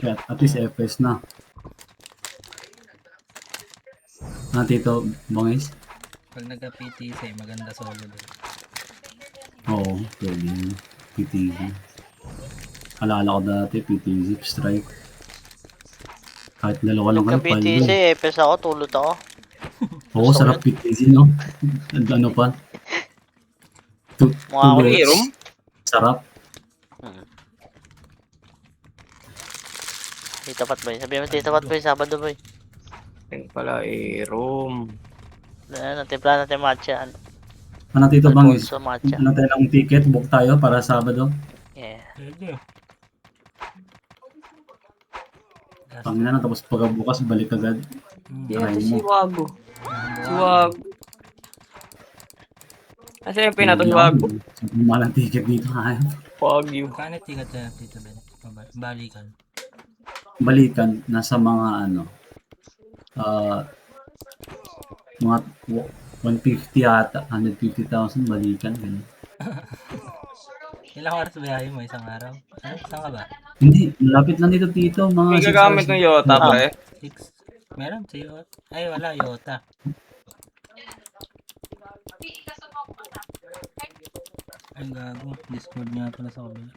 Kaya at least FS na. Tito Bangis? Pag nagka-PTC, maganda solo din. Oo, pwede yun. PTZ. Alala ko dati, PTZ, strike. Kahit dalawa lang kayo, Nagka-BTC, paldo. epes ako, tulot ako. Oo, Gusto ko sarap PTZ, no? Ano pa? Mukha ko Irom? Sarap. Tito Pat Boy. Sabihin mo, Tito Pat Boy, Sabado Boy. Yan pala, Irom. Natimpla natin matcha. Ano Tito Bangis? Alfonso matcha. Ano tayo ng ticket? Book tayo para Sabado. Yeah. Pwede. Pangina na, tapos pagkabukas, balik agad. Yan Try si mo. Wago. Si Wago. Kasi yung pinato si Wago. Malang ticket dito, ha? Wagyu. Kano tigat na Tito Ben? Balikan. Balikan, nasa mga ano, mga 150 ata, 150,000 balikan. Ganun. Ilang oras biyahe mo isang araw? Ano? Saan ka ba? Hindi, lapit lang dito Tito. Mga May 6 gagamit hours. ng Yota, pre. 6? Meron? Si Yota? Ay, wala. Yota. Ay, gago. Discord nga pala sa kabila.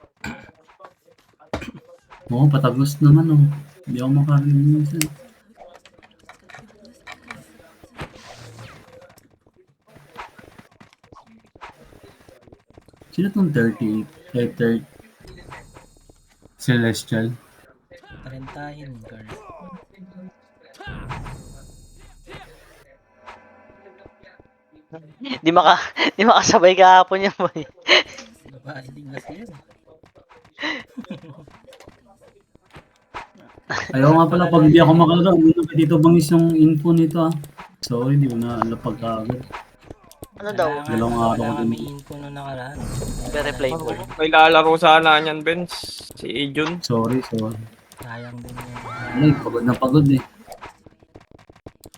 Oo, patagos naman oh. Hindi ako makarinig minsan. Sino tong 38? 30? Celestial? Parentahin, girl. Di makasabay kahapon yan boy. Babae din kasi yun. Ayaw nga pala pag hindi ako makalaro, hindi na dito bangis yung info nito ah. Sorry, hindi ko na alapag agad. Ano daw? Dalawang araw Wala ko kami din. info nung nakaraan. Very playful. May lalaro sana niyan, Benz. Si Ejun. Sorry. Sayang din yun. Ay, pagod na pagod eh.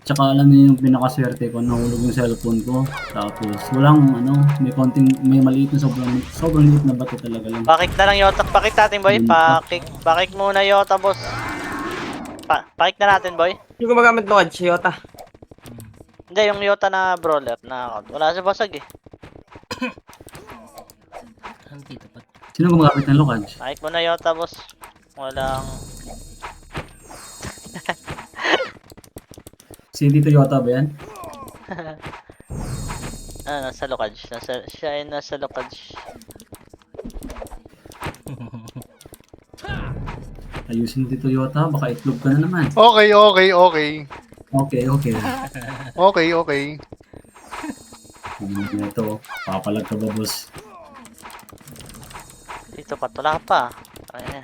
Tsaka alam niyo yung pinakaswerte ko, nahulog yung cellphone ko. Tapos walang ano, may maliit na sobrang liit na bato talaga lang. Pakik na lang Yota. Pakik natin boy. Pakik muna Yota boss. Pakik na natin boy. Hindi ko magamit ng si Yota. Hindi, yung Yota na brawler na account. Wala sa basag eh. Ang Tito Pat. Sino gumagamit ng Lokaj? Pakik muna Yota boss. Walang... Si Tito Yota ba yan? nasa Lokaj. Siya ay nasa Lokaj. Ayusin Tito Yota, baka itlog ka na naman. Okay. Okay. Ito, papalag ka ba boss? Dito pa, wala ka pa. Ay,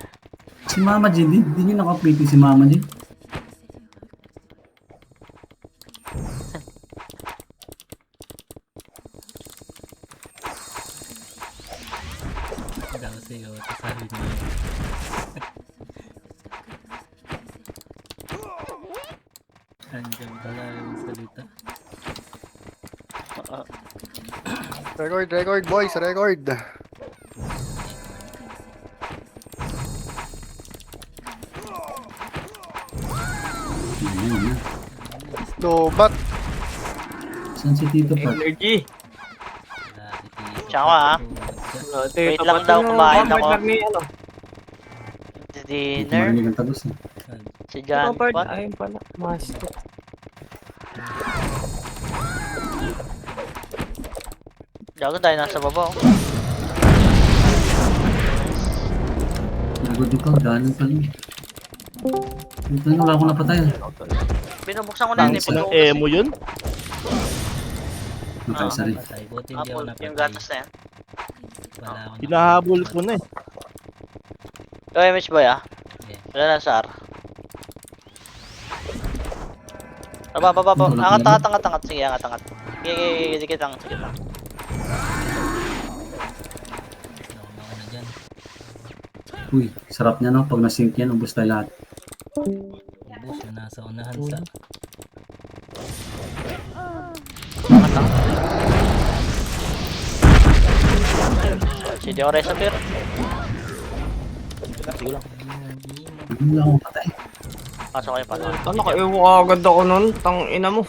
Si Mama G, di niyo naka-pretty si Mama G? Daw si Yota. Sabi niya. Andiyan pala yung salita. Record, boys, record. Ayun na. Lobat. Saan si Tito Pat? Energy. Wala si Tito. Tsaka ah. Wait lang daw, kumain ako. Ano? Hindi ko Dinner. marinig ang tagos eh. Si John Pat. Ayun pala. Master. Gago tayo nasa baba. Oh. Nagod ikaw, daanan pa lang. Ito na, wala akong napatay. Binubuksan ko na yun. Ng emo yun? Nakaisa rin. Patay. Buti hindi ako Apple, napatay. yung gatas na yan. Wala akong Hinahabol ko na eh. Ikaw, Mitch Boy ah. Yeah. Wala na sa R. Baba. Angat. Sige, angat. Sige lang. Nauna na dyan. Uy, sarap niya no, pag nasync yan, ubos tayo lahat. Ubus yung nasa unahan sa... Si Diores appear. Sige lang. Hindi lang ako patay. Pasok kayo, pasok. Nakaiwa ka agad ako nun. Tang ina mo.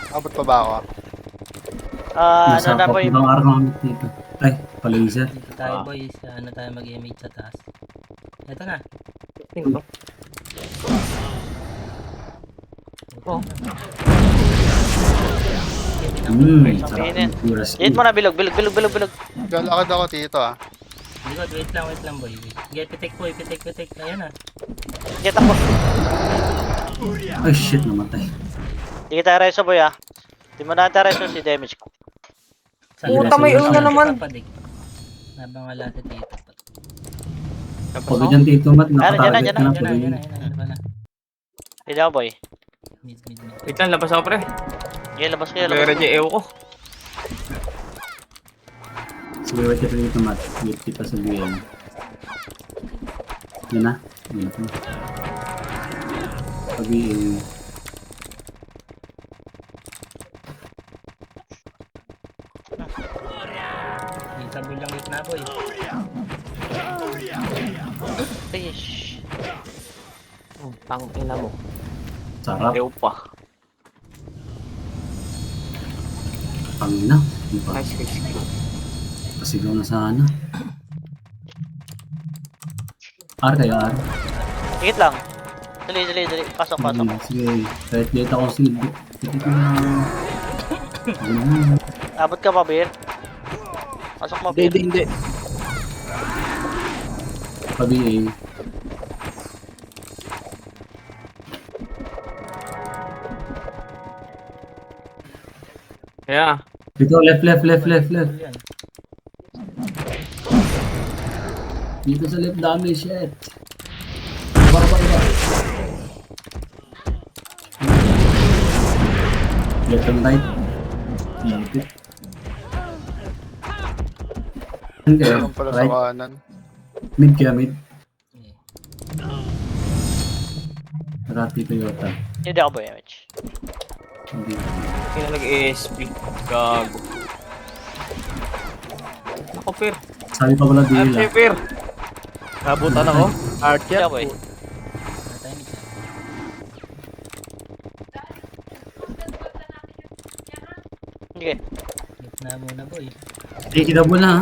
Abot pa ba ako? Nasa Ano na boy? ibang araw kami dito. Ay, palaser. Dito tayo boy, sa ano tayo mag-image sa taas. Ito na. Tingnan. Oh. Sarap Sabihin ng puras. Hit mo na bilog. Galakad ako dito ah. Likod, wait lang boy. Get pitik boy, pitik. Ayan na. Get ako. Ay, shit, namatay. Hindi kita reso boy ah. Hindi mo natin reso si damage ko. Puta, may una naman. Nabang wala si Tito. Pag dyan dito, Mat, nakatarget Yan ka na Yan po rin. na. Ano ba na? Hindi ako boy. Mid. Wait lang, labas ako pre. Sige, labas kayo. Pero Labas. dyan ewo ko. Sige, wait ka dito, Mat. Wait kita sa BM. Yan na. Yan po. Pag BM. Dito bulang hit na boy. Fish. Tang ina mo. Sarap. Ewo pa. Pangina. Di pa. Nice kiss. Pasigaw na sana. R kayo, R. Higit lang. Dali. Pasok. Sige. Kahit late ako si Dito ko na. Ayun. Abot ka pa, Bir. Pasok mo, Bir. Hindi. Pa-BA. Yeah. Dito, left. Yan. Dito sa left dami, shit. Baba. Left and right. Lapit. Saan kayo? Meron pala sa Right? kanan. Mid kaya, mid. Rati Toyota. Hindi ako boy, MH. Hindi. Kaya nag-ESP. Gago. Ako, Pir. Sabi pa pala Ay, dila. Pir. Nabutan ako. Art Hindi yan. ako boy. Wala tayo mid. Sige. Hit na muna boy. Kita mo na, ha?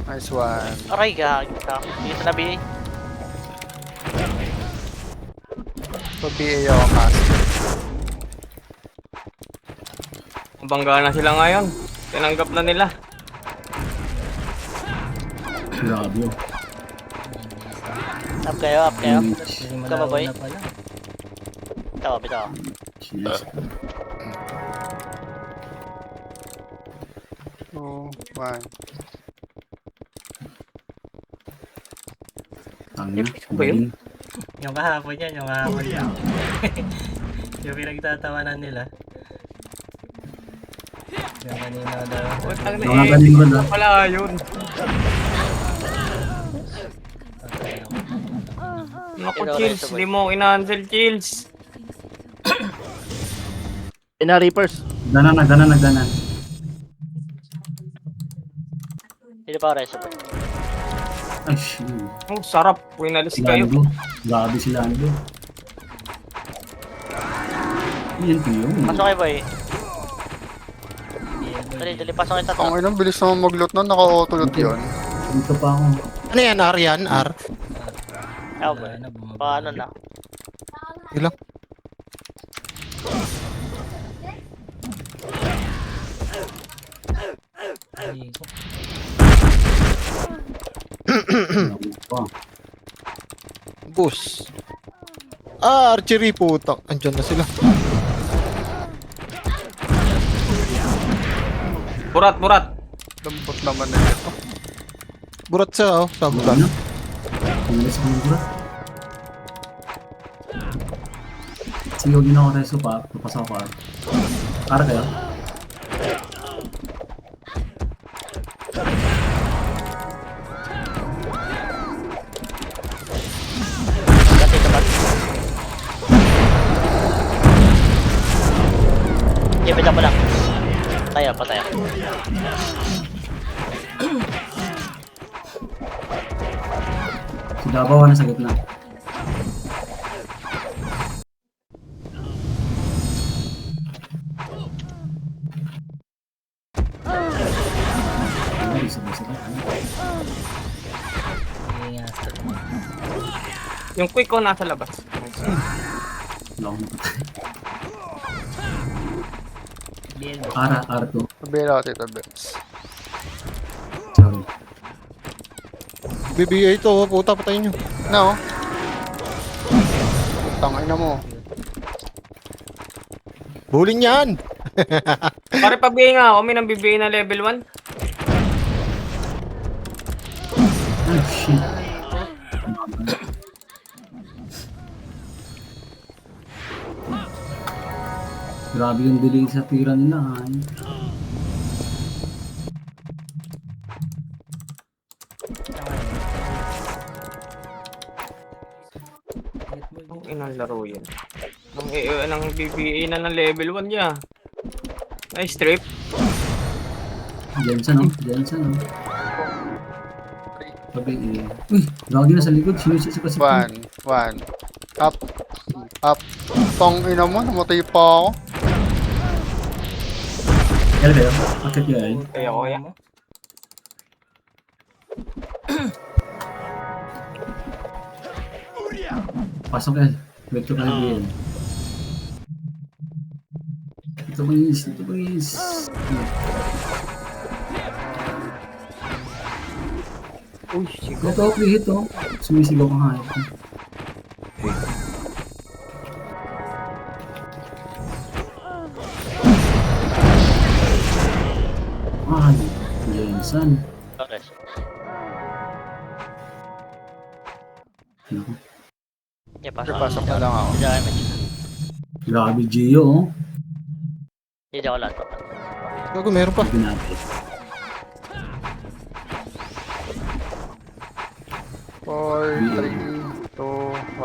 Nice one. Aray, gagi ka. Dito na, B. Pa-BA ako master. Bangga na sila ngayon. Tinanggap na nila. Grabe, oh. Up kayo. Kasi Ikaw ba, boy? malaw na pala. Bitaw. Jeez. 2, 1. Tangin. Ba yun? Yung kahapon yan. Yung pinagtatawanan nila. Yung kanina daw. Putang na Mga galing mo na. Wala yun. Patay ako. Naku, Chills. Hindi mo ina-handle, Chills. Ina Reapers. Ganan. Hindi pa ako reso boy. Ay, shit. Oh, sarap. Winalis Si kayo. Lando. Grabe si Lando. Yan po yun. Pasok kayo boy. Yeah, boy. Dali. Pasok kayo Ang tatlo. inang bilis naman mag-loot nun. Naka-auto-loot yun. Dito pa ako. Ano yan? R yan? R? Ako boy. Wala na, bumaba. Paano na? Ilang? Ay, ko. Pa. Bus. Ah, archery putak. Andyan na sila. Burat. Lambot naman na ito. Burat siya, oh. Sabutan. Ano? Tumalis ako ng burat. Sige, huwag na ako reso pa. Papasok ako. Para kayo. Dati ka ba? Bida pa lang. Tayo, patay. Si Davao na sa gitna. Ay, sabay-sabay. Sige nga, stop mo. Yung quick ko nasa labas. Wala akong napatay. BL mo. R2. Kabila ako, Tito Bets. Sorry. BBA ito, oh, puta, patayin nyo. No. Tangay na mo. Buling yan! Pare pabigay nga ako, may nang bibigay na level 1. Oh, shit. Grabe yung delay sa tira nila. Ay. Ang inang laro yan. Nang BBA na ng level 1 niya. Nice trip. Jensen, no? Jensen, no? Sabi, uy, lagi na sa likod. Sinusisi pa si Kim. One. Up. Up. Tong ina mo, namatay pa ako. Kaya kayo? Akit kayo ay? Kaya ko yan. Pasok kayo. Wait ko kayo din. Ito please, ito please. Uy, sigo. Ito, hit oh. Sumisigaw ka nga ito. Ay, Jensen. Torres. Naku. Yeah, pasok. Pasok na lang ako. Hindi ako image. Grabe, Gio, oh. Hindi ako lahat. Gago, meron pa. Sabi natin. 4, 3, 2,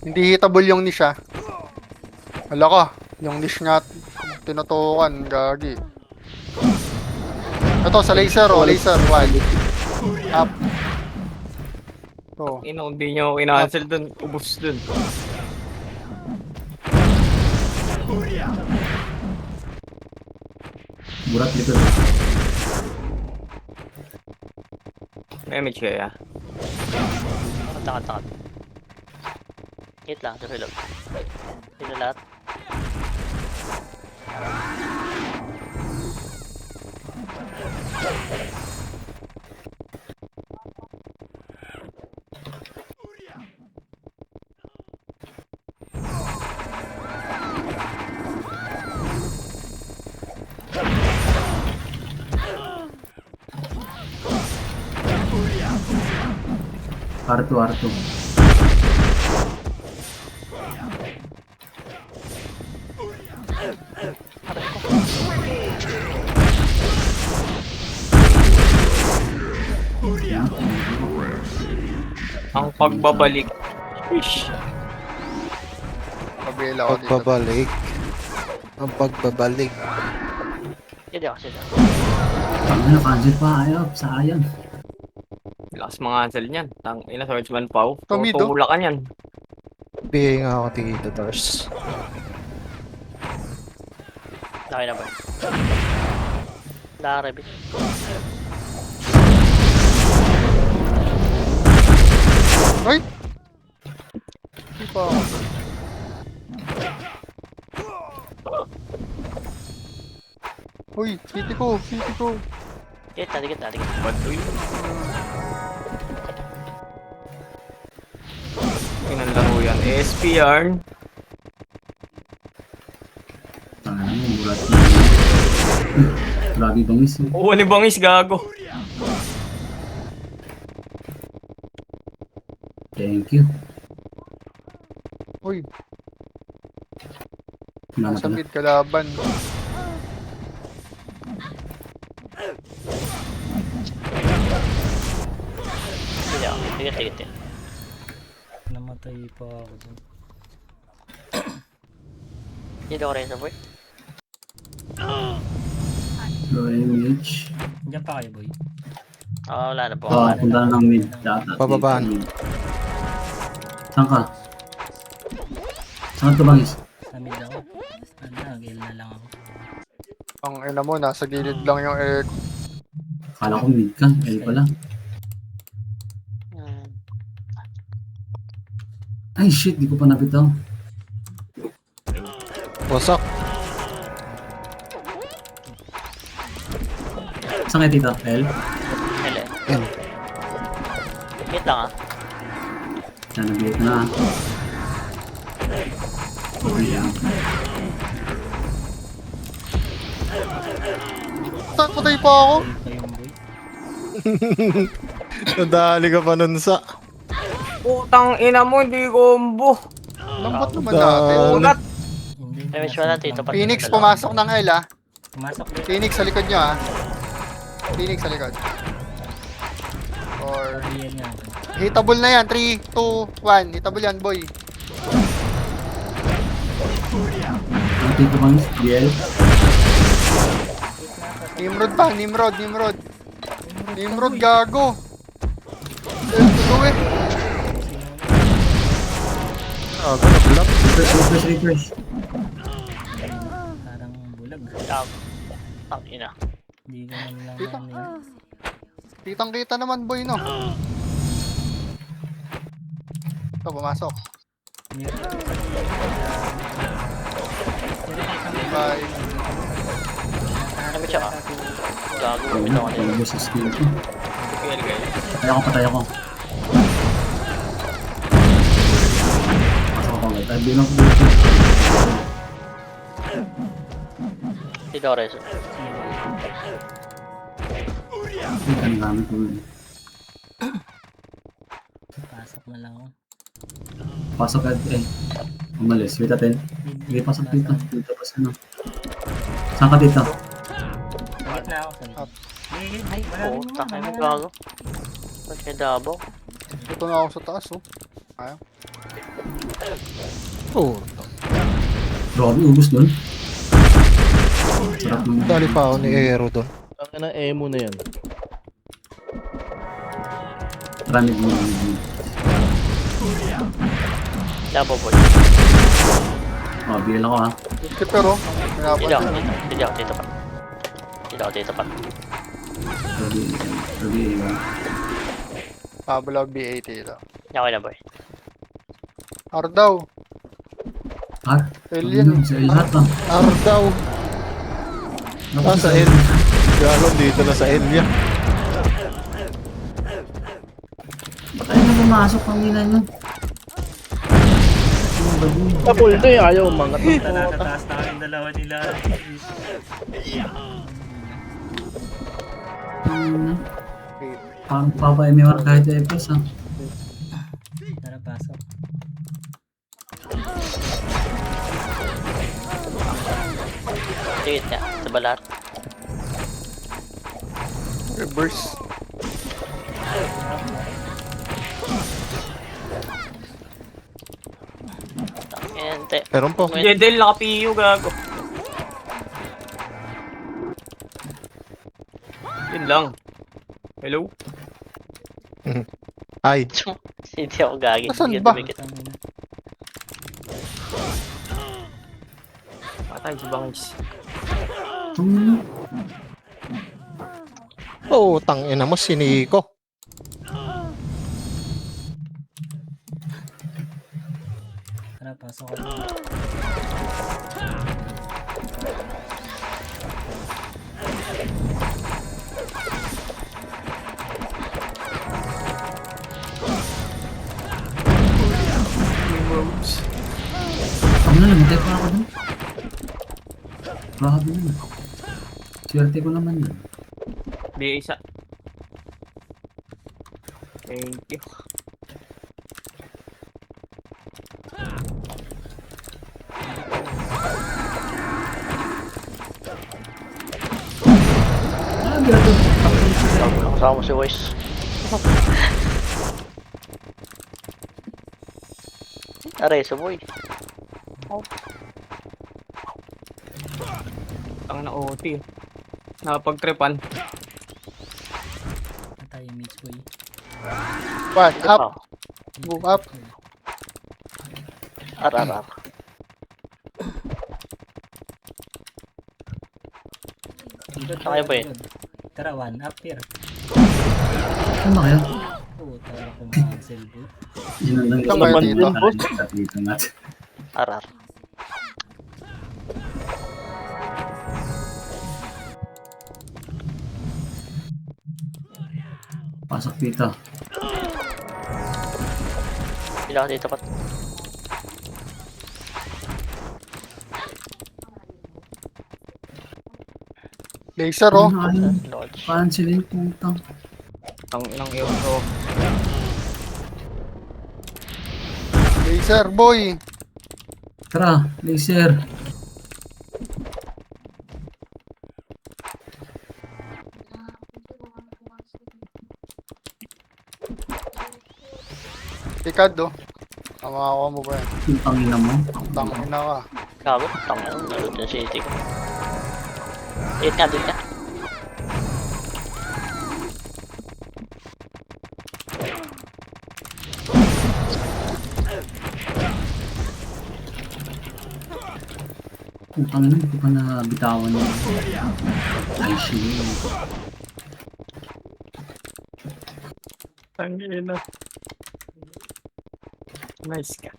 1. Hindi hitable yung niche ah. Wala ka. Yung niche nga tinutukan. Gagi. Ito sa laser oh. Laser. 1. Up. Ito. Ina, hindi nyo ako kinancel dun. Ubus dun. Burat likod. May image kaya. Takot. Hit lang, sa reload. Hit na lahat. R2. Ang pagbabalik. Ish. Kabila ako dito. Pagbabalik. Ang pagbabalik. Hindi ako sila. Ang na, cancel pa. Ayop, sayang. Lakas mga cancel niyan. Tang ina, swordsman Pau. Tomido. Tumula ka niyan. BBA nga ako, Tito Dars. Laki na ba? Nakarebit. Ay! Hindi pa ako. Uy, city ko. Hit na, dikit. Baduy. Inang laro yan. ASP yarn. Ano, burat na. Grabe bangis. Eh. Oo, ni bangis gago. Thank you. Uy, Nanak nasa na. mid kalaban. Hindi ako. Dikit. Namatay pa ako dun. Dito ko rin sa boy. Slow image. Diyan pa kayo, boy. Wala na po. Oh, Wala na. punta na ng mid. Data. Bababaan. Saan ka? Saan ka bangis? Sa mid ako. Nag-heal na lang ako. Ang ina mo, nasa gilid lang yung egg. Akala ko mid ka. L pala. Hmm. Ay shit, di ko pa nabitaw. Wasak. Saan kayo tita? L? Hele. Yan. Hit lang ah. Yan, nag-hit na. Okay yan. Patay pa ako. Ito yung boy. Nadali ka pa nun sa... Putang ina mo, hindi combo. Lambot naman natin. Ugat. Hindi. May wish wala dito pa. Phoenix pumasok ng L ah. Pumasok boy. Phoenix sa likod nyo ah. Phoenix sa likod. Or... Real nga. Hitable na yan. 3, 2, 1. Hitable yan boy. Ang tito bangis? DL? Nimrod pa. Nimrod. Nimrod gago. Go eh. Ah, ganap. Refresh. Parang bulag. Ang ina. Hindi ko man lang Dito. ano yun. Kitang kita naman boy no. Ito pumasok. Bye. Ano ba siya ka? Gago. Ayun Ito na, ko nila. ubos sa skill ko. Kaya Patay ako. Pasok ako agad. Ay, bilang ko dito. Dito ko rin. Ay, ang gamit ko. Pasok na lang ako. Pasok agad eh. Umalis. Wait natin. Sige, pasok dito. Dito pa sino. Saan ka dito? Salit na ako. Salit. Ay, marami mo. Puta kayo mo gago. Ba't kaya dabaw? Ito na ako sa taas oh. Ayaw. Oh, Grabe, ubos doon. Sarap ng... dali pa ako ni Aero doon. Ang na emo na yan. Ramid mo. Dabaw boy. Oh, bigyan ako ha. Keeper oh. Dito ako. Pinapan. Dito ako. Dito pa. Dito ako. Dito pa. Sabi, Pablo B80 lang. Okay na boy. Ardaw. ah, Alien. Sa lahat ah. Ardaw. Sa L. Gago, dito na sa L yan. Patay na pumasok ang nila nyo. Tapol ito eh, ayaw umangat. Punta na sa taas na kayong dalawa nila. Parang papa MMR kahit FPS ah. Tara, pasok. Tigit niya. Sa balat. Reverse. Tangente. Meron po. Jedel, naka-PU, gago. Yun lang. Hello? Ay, Hindi ako gagi. Nasaan Sige, ba? tumigit. Patay si Bangis. oh, tangina mo, siniko. Tara, pasok ako. Ano na, namatay pa ako dun. Grabe na. Swerte ko naman yun. BA isa. Thank you. Ah, grabe. Kasama mo si Wise. Aray, sa boy. Ang na OT. Nakapagtripan. Patay yung Mitch boy. One, Ito up, pa. move up. Ar. Kaya ba eh? Tara, one up here. Ano kaya? Oo, tara ko mga cellboy. Yun lang Ito kayo dito. Dito natin. Ar. Pasok dito. Pila ka dito pat. Laser, oh. Ano, Lodge. cancel yung putang. Ang inang ewan ko. Laser, boy. Tara, laser. Tikad, oh. Makakuha mo ba yan? Yung pangina mo. Tangin na ka. Gago. Tangin. Nalod yung city ko. Eat nga din ka. Putang ina, hindi ko pa nabitawan yun. Ay, shit. Tangina. Nice ka.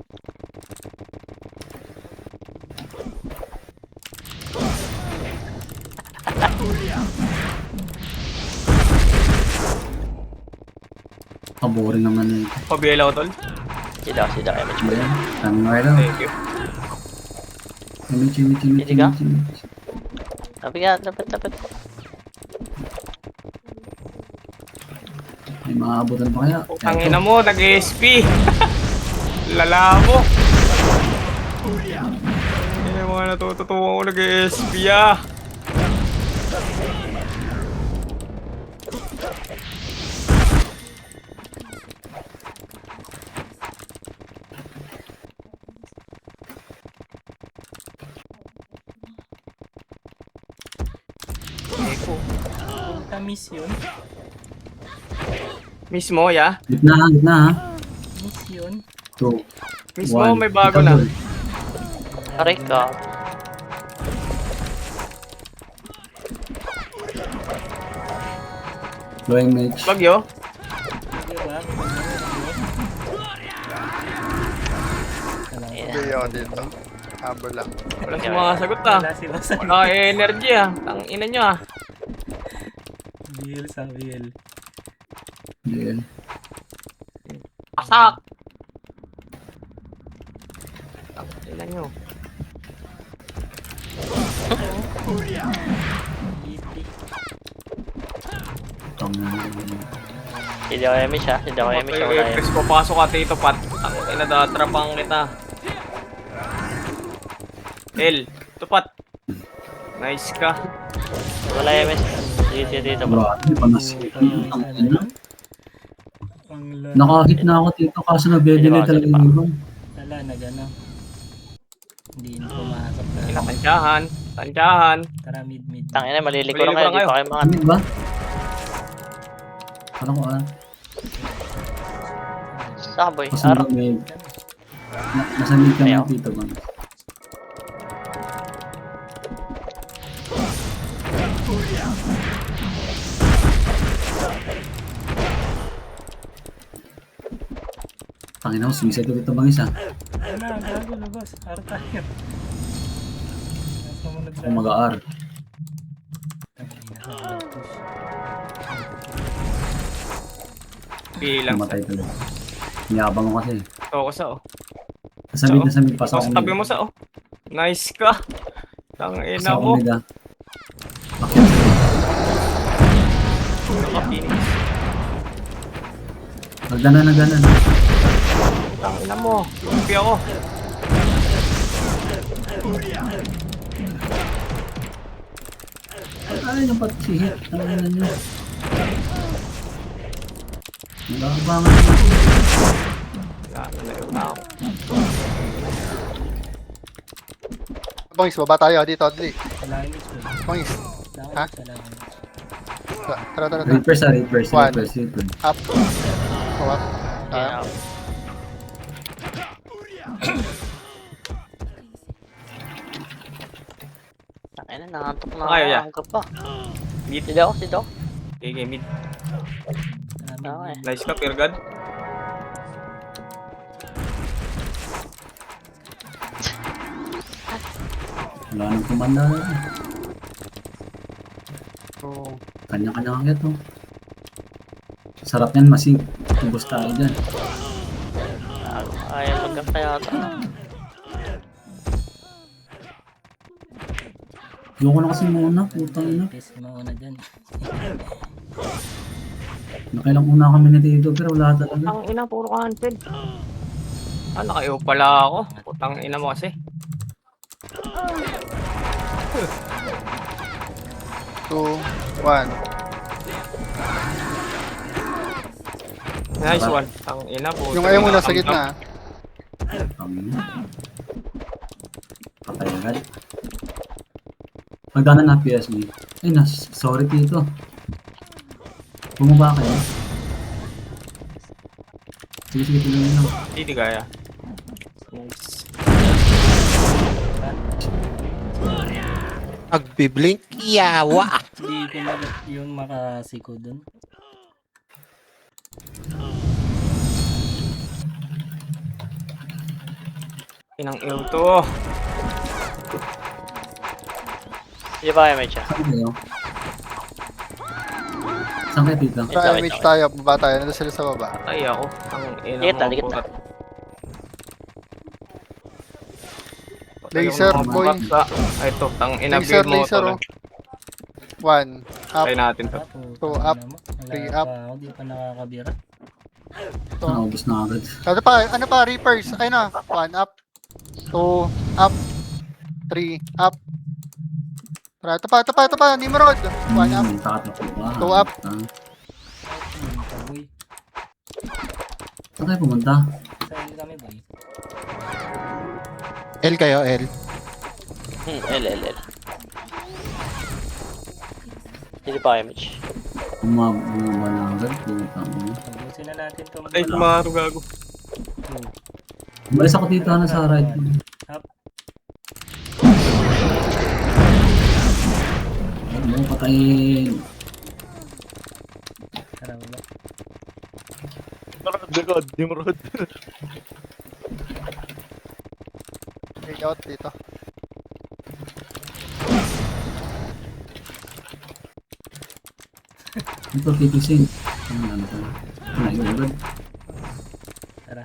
Paboring naman na ito. Pabielaw tol. Sila kaya Mitch boy. Ayan, kami nga lang. Thank you. Chimich. Hindi ka? Dapat nga, dapat. May maabutan pa kaya? Tangina mo, nag-SP. Lala mo. Hindi na mga natututuwa ko nag-SP ah. Eko. Punta miss yun. Mismo, ya? Gitna ha. Miss yun. 2, Mismo, may bago na. Aray ka. Blowing mage. Bagyo? Di ba? Hindi ako dito. Habol lang. Wala sa mga sagot ah. Wala sila sa Wala energy ah. Tang ina nyo ah. Bill sa Bill. Ayan. Pasak! Tang ina nyo. Hindi ako kaya Mitch ha. Hindi ako kaya Mitch. Ako kaya. Pwes papasok ka dito pat. Tang ina datrapang kita. Tupat. Nice ka. Wala kaya Mitch. Dito bro. Grabe, panasin. Ang ina. Ang Nakahit na ako dito kaso nagbe-delay talaga yung ibang. Wala na gano'n. Hindi na pumasok na. Tansyahan. Tansyahan. Tara mid. Tangina, malilikuran kayo. Di Malilikuran pa kayo mga... Ano ba? Ano ko Saka boy. Kasi Araw. may... Nasa mid kami Ayaw. dito ba? Tangina ko, suicide ko dito bang isa? Ano, gago labas. Ara tayo. Nasa mo Ako mag-AR. Bilang. Namatay talaga. Niyabang ko kasi. Oo sa oh. Nasa mid, pasok Sa ako tabi mid. mo sa oh. Nice ka. Tang ina Pasok ako mo. mid ah. Bakit? Nakapinis. Nagdanan. Tang ina mo. Lumpi ako. Ay, yung pati-hit. Tangina nyo. Nagkakabangan nyo. Lalo na yung ako. Boys, baba tayo dito, dali. Wala image ko. Boys, Wala Ha? image, wala image. tara, tara, tara. Reapers ah, Reapers, One. Reapers, Reapers. Up. Go up. Yeah. Ay na, nangantok na ako. Ayaw niya. Ang pa. Mid. Sida ako, sida ako. Okay, mid. Okay. Nice ka, Pure God. Wala nang kumanda na. So, Kanya-kanya kang ito. Sarap yan, masig. Tubos tayo dyan. Ayaw magkakayata. Ayoko na kasi muna, putang ina. Kasi mauna dyan. Nakailang una kami na dito, pero wala talaga. Ang ina, puro hunted. Ah, naka-EO pala ako. Putang ina mo kasi. 2, 1. Nice one. Ang ina, puto. Yung ayaw mo nasa gitna. Patay agad. Magdana na PSB. Ay, sorry Tito. Bumaba kayo. Sige, sige, tuloy lang. Hindi kaya. Nice. Agbiblink, yawa. Hindi ko na yung makasiko dun. Inang EO to. Hindi ba kayo may siya? Saan kayo? Saan kayo Tito? Tara, image tayo, baba tayo. Nandun sila sa baba. Patay ako. Ang ina Dikit na, mo. dikit na. purat. Patay Laser, ako ng boy. mga baksa. Ay, ito. Tang ina, Laser, build mo laser, to. oh. 1, up, Patay natin to. Two up, three up. Ako, di pa nakakabira. Naubos na agad. Ano pa, Reapers? Ay na, 1 up, 2 up, 3 up. Tara, ito pa, Nimrod. 1 up, Takatakbo ba? Two up. Boy, Saan kayo pumunta? saan kami boy? L kayo, L. L. Hindi pa kayo may siya. Bumaba na agad. Putang ina. Ubusin na natin itong Patay si Maru, gago. Umalis ako dito na sa right. Up. Huwag mo patayin. Tara, wala. Nimrod. take out dito. Ito, titising. Ano to? Ay, agad. Tara.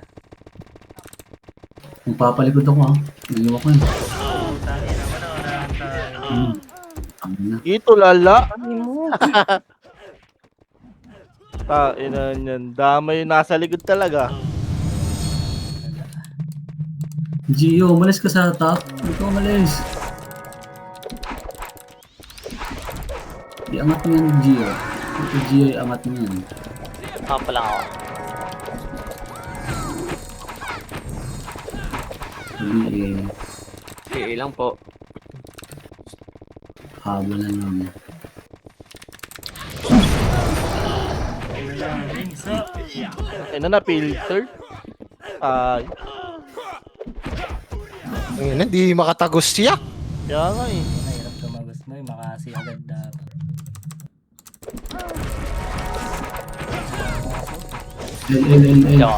Kung papalikod ako ah. Naiiwan ko yun. Tangin naman na, wala tayo. Ang na. Ito lala. Ina niyan. Damay yung nasa likod talaga. Gio, umalis ka sa top. Ito umalis. Iangat mo yan, Gio. Ito, Gio, iangat mo yan. Pa lang ako. Sabi Okay lang po. habol na lang. Ina na filter. Ay, Ngayon, hindi makatagos siya. kaya nga eh. Mahirap tumagos mo, makasi agad dapat. L. Ito.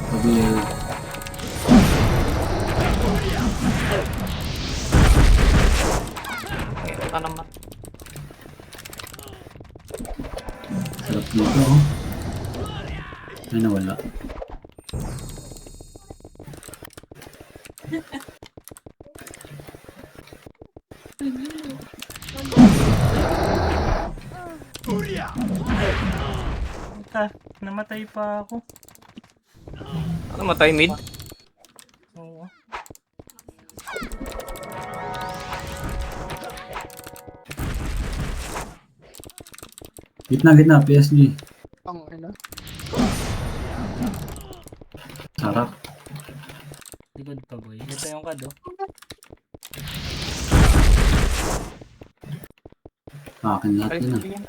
Sabi, Ito naman. sarap dito oh. Ay, nawala. Namatay pa ako. Ano matay mid? Oo. Gitna, PSG. Ang ina. Sarap. Likod pa boy. Ito yung kado. Akin lahat Alis yun ko yan.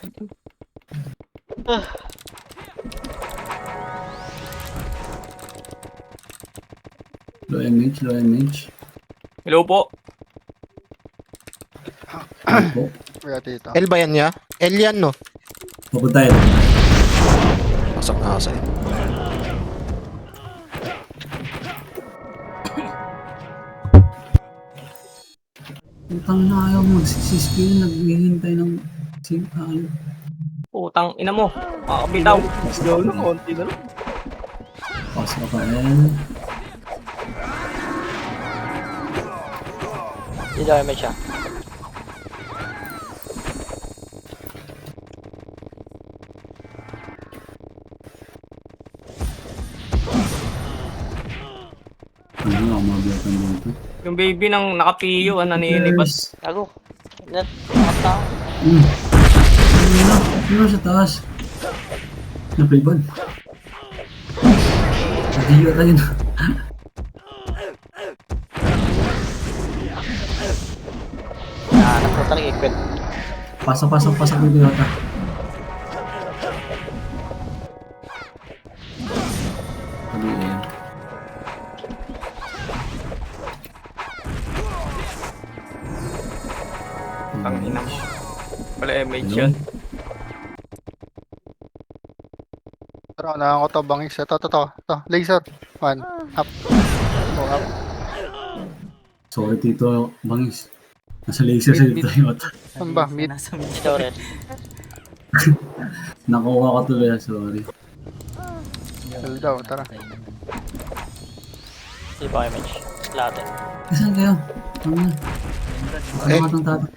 Low MH, low MH. Hello po. Opo. Kaya dito. L ba yan niya? L yan, no? Papunta yun. Pasok na ako sa'yo. Putang na ayaw mo. Skill naghihintay ng ayun. Putang ina mo. Makakabitaw. Yun, konti na lang. Pasok ka L. Hindi damage siya. Ano nga, mabiyakan dito. Yung baby ng nakapiyo, naninibat. Yes. Gago. Net. Mata. Ano na sa taas? Naplayban. Nadiyo tayo na. Nahanap ko talaga equip. Pasok dito yata. Sabi eh. Putang ina mo. Wala MH yun. Pero na ako to bangis. Ito. Laser. 1. Up. 2 up. Sorry Tito Bangis. Nasa laser sa dito yata. Saan ba? Mid. Nasa mid. Storage. Nakuha ko tuloy, sorry. Hold daw, tara. Hindi ba image? Lahat eh. Saan kayo? Ano na? Ano Eh. nga itong tato?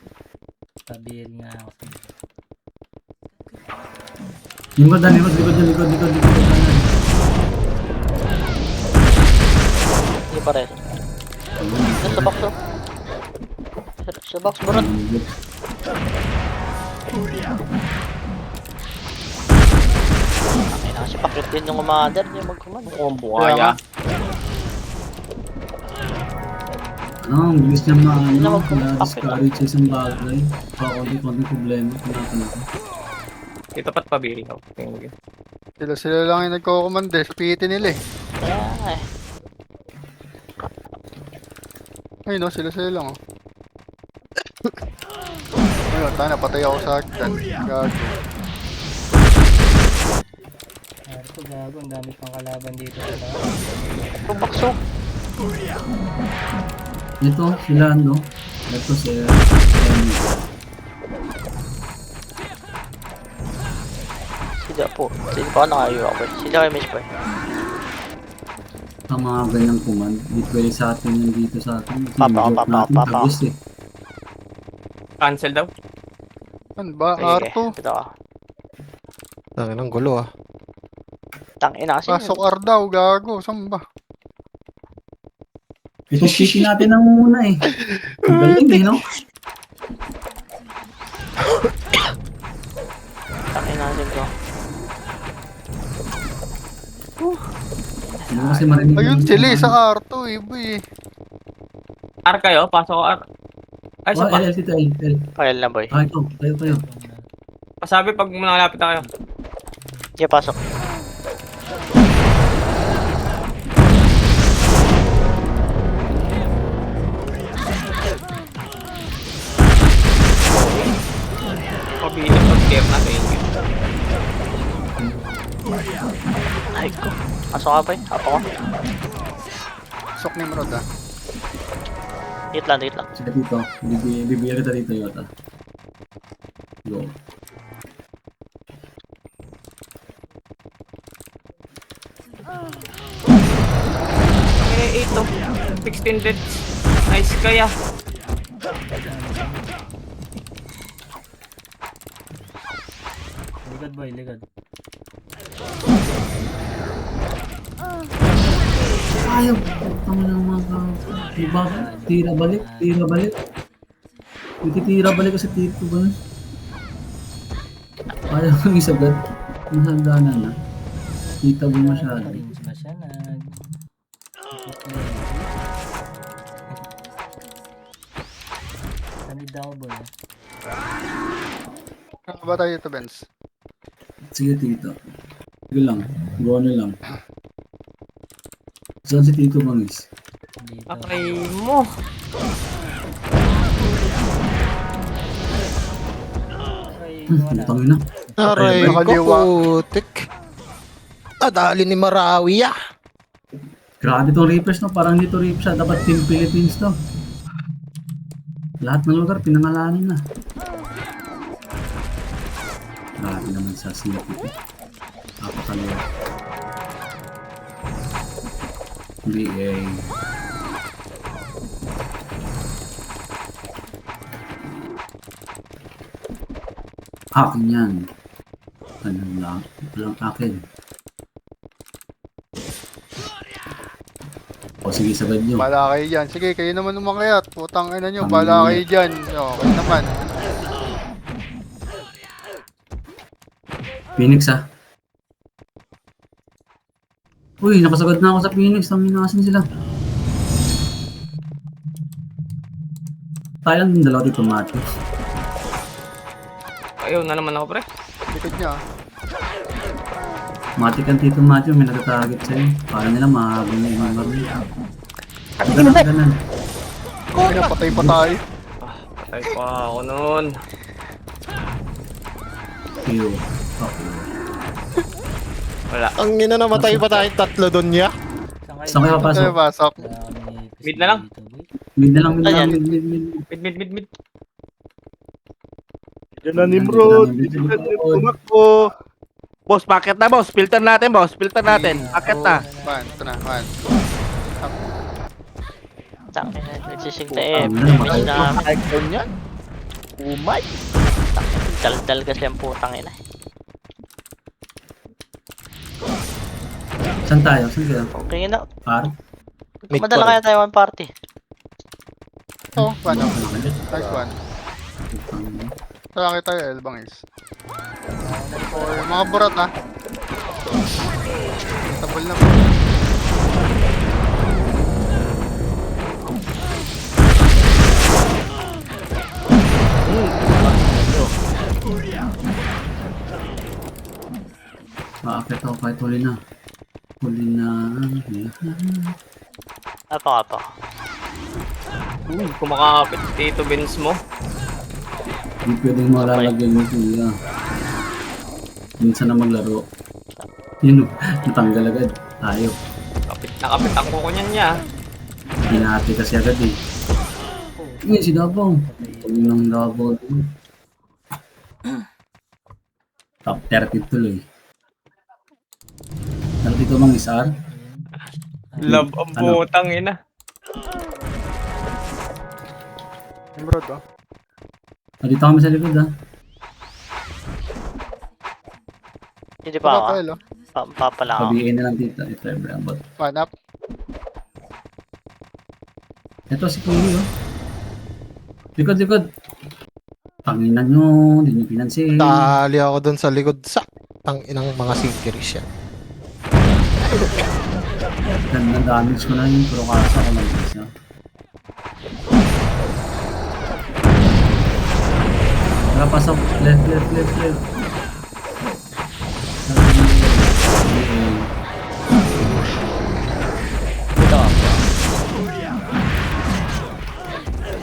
Tabil nga ako. Likod. Hindi pa rin. Doon sa box oh. Sa box burot. Ay na, si Pakit din yung commander. Hindi mag-command. Mukhang buhaya. Ano, ang bilis niya Hindi na discourage sa isang bagay. Konti problema. Tinatanong ko. Ito pat pabili ko. Tingnan mo. Sila lang yung nagko-command eh. Pihitin nila eh. Kaya eh. Ayun no, sila lang oh. Ayun, tayo napatay ako sa hagdan. Gago. Ito gago. Ang dami pang kalaban dito sa lahat. Ito box oh. Ito, sila ano? Ito si Sila po. Sila pa nakayo ako eh. Sila kay Miss Boy. ang mga ganyang command. Hindi pwede sa atin yan dito sa atin. Kasi Papa. Tapos eh. Cancel daw. Ano ba? Sige, R2. ito ka. Tangin ang gulo, ah. Tangina kasi. Pasok R daw, gago. Saan ba? Ito city natin ang muna eh. Ang galing eh, no? Tangina ko. Hindi kasi marinig. Ayun yung sila eh, command. sa R2 eh, boy. R kayo? Pasok ko R. Ay, Oh, sa pa. L, Tito L. Kaya na boy. Ah, ito. Kayo. Pasabi pag malapit na kayo. Sige, pasok. Pabili pag-care na sa inyo. Ay ko. Pasok ka boy. Apo ko. Sok ni Mrod ah. Dito lang. Sige dito. Bibigyan kita dito yata. Go. Eh, 8 to. 16 deaths. Nice kaya. Ligad boy, ligad. Ayaw. Tama lang mga ka. Diba? Tira balik. Titira balik kasi tito ba? Ayaw kang isagad. Masagdanan na. Kita mo masyado. Range ba siya? Mid ako boy. Ano ba tayo dito, Benz? Sige, Tito. Sige lang. Go ano lang. Saan si Tito Bangis? Dito. Akay mo. Ay, wala. Tangin na. Aray ko, Nakaliwa. putik. Dali ni Marawi ah. Grabe tong Reapers, no? Parang dito Reapers siya. Dapat Team Philippines to. Lahat ng lugar, pinangalanan na. Grabe naman sa CP. Napakaliwa. BA. Akin yan. Ano lang? Walang akin. O sige, sabad nyo. Bala kayo dyan. Sige, kayo naman umakyat. Putang ina nyo. Bala kayo dyan. Okay naman. Phoenix ah. Uy, nakasagad na ako sa Phoenix. Naminasin sila. Tayang yung dalawa dito, Matos. Ayaw na naman ako, pre. Likod niya. Matik ang Tito Matthew, may nagtatarget sa'yo. Para nila mahabol na yung mga baril. Ganun. Kaya patay pa tayo. Patay pa ako nun. Ew. Okay. Wala. Ang ina namatay pa tayong tatlo doon niya. Saan kayo Tayo papasok? pasok. Mid na lang. Mid na lang, mid na lang, Ayan. mid. Yan na Nimrod. Yan na Tumakbo. Boss, packet na boss. Filter natin boss. Filter natin. Packet na. Man, ito na. Man. Tangin na, nagsising tayo. Ano na, Miss na. Like doon yan. Umay. Dal-dal kasi ang putang ina. Saan tayo? Saan kayo? Okay na. Par? Mid Madala pa kaya tayo one party. Ito, one up. Ano ka dyan? Nice one. Putang- Tara tayo, Elbangis. Or mga burat na. Tabol na. Maakit ako kahit huli na. Huli na. Apa. Kumakakapit dito, Benz mo. Hindi pwedeng malalagyan mo kuya. Minsan na maglaro. Yun o, natanggal agad. Ayaw. Nakapit ang kuko niya. Hinati kasi agad eh. Ngayon si Davao. Huwag nang Davao. Top 30 tuloy. Ano dito mang isar? Love ang Ano? putang ina. Nimrod, oh. Dito kami sa likod ah. Hindi pa Wala ako. pa, El, oh. Papala ako. Pabihin na lang dito. Ito ever about. One up. Ito si Kuya oh. Likod. Panginan nyo. Hindi nyo pinansin. Dali ako doon sa likod. Tang inang mga sinkiris yan. Ganda damage ko na yun. Pero kasa ko lang isa. Pasok. Left.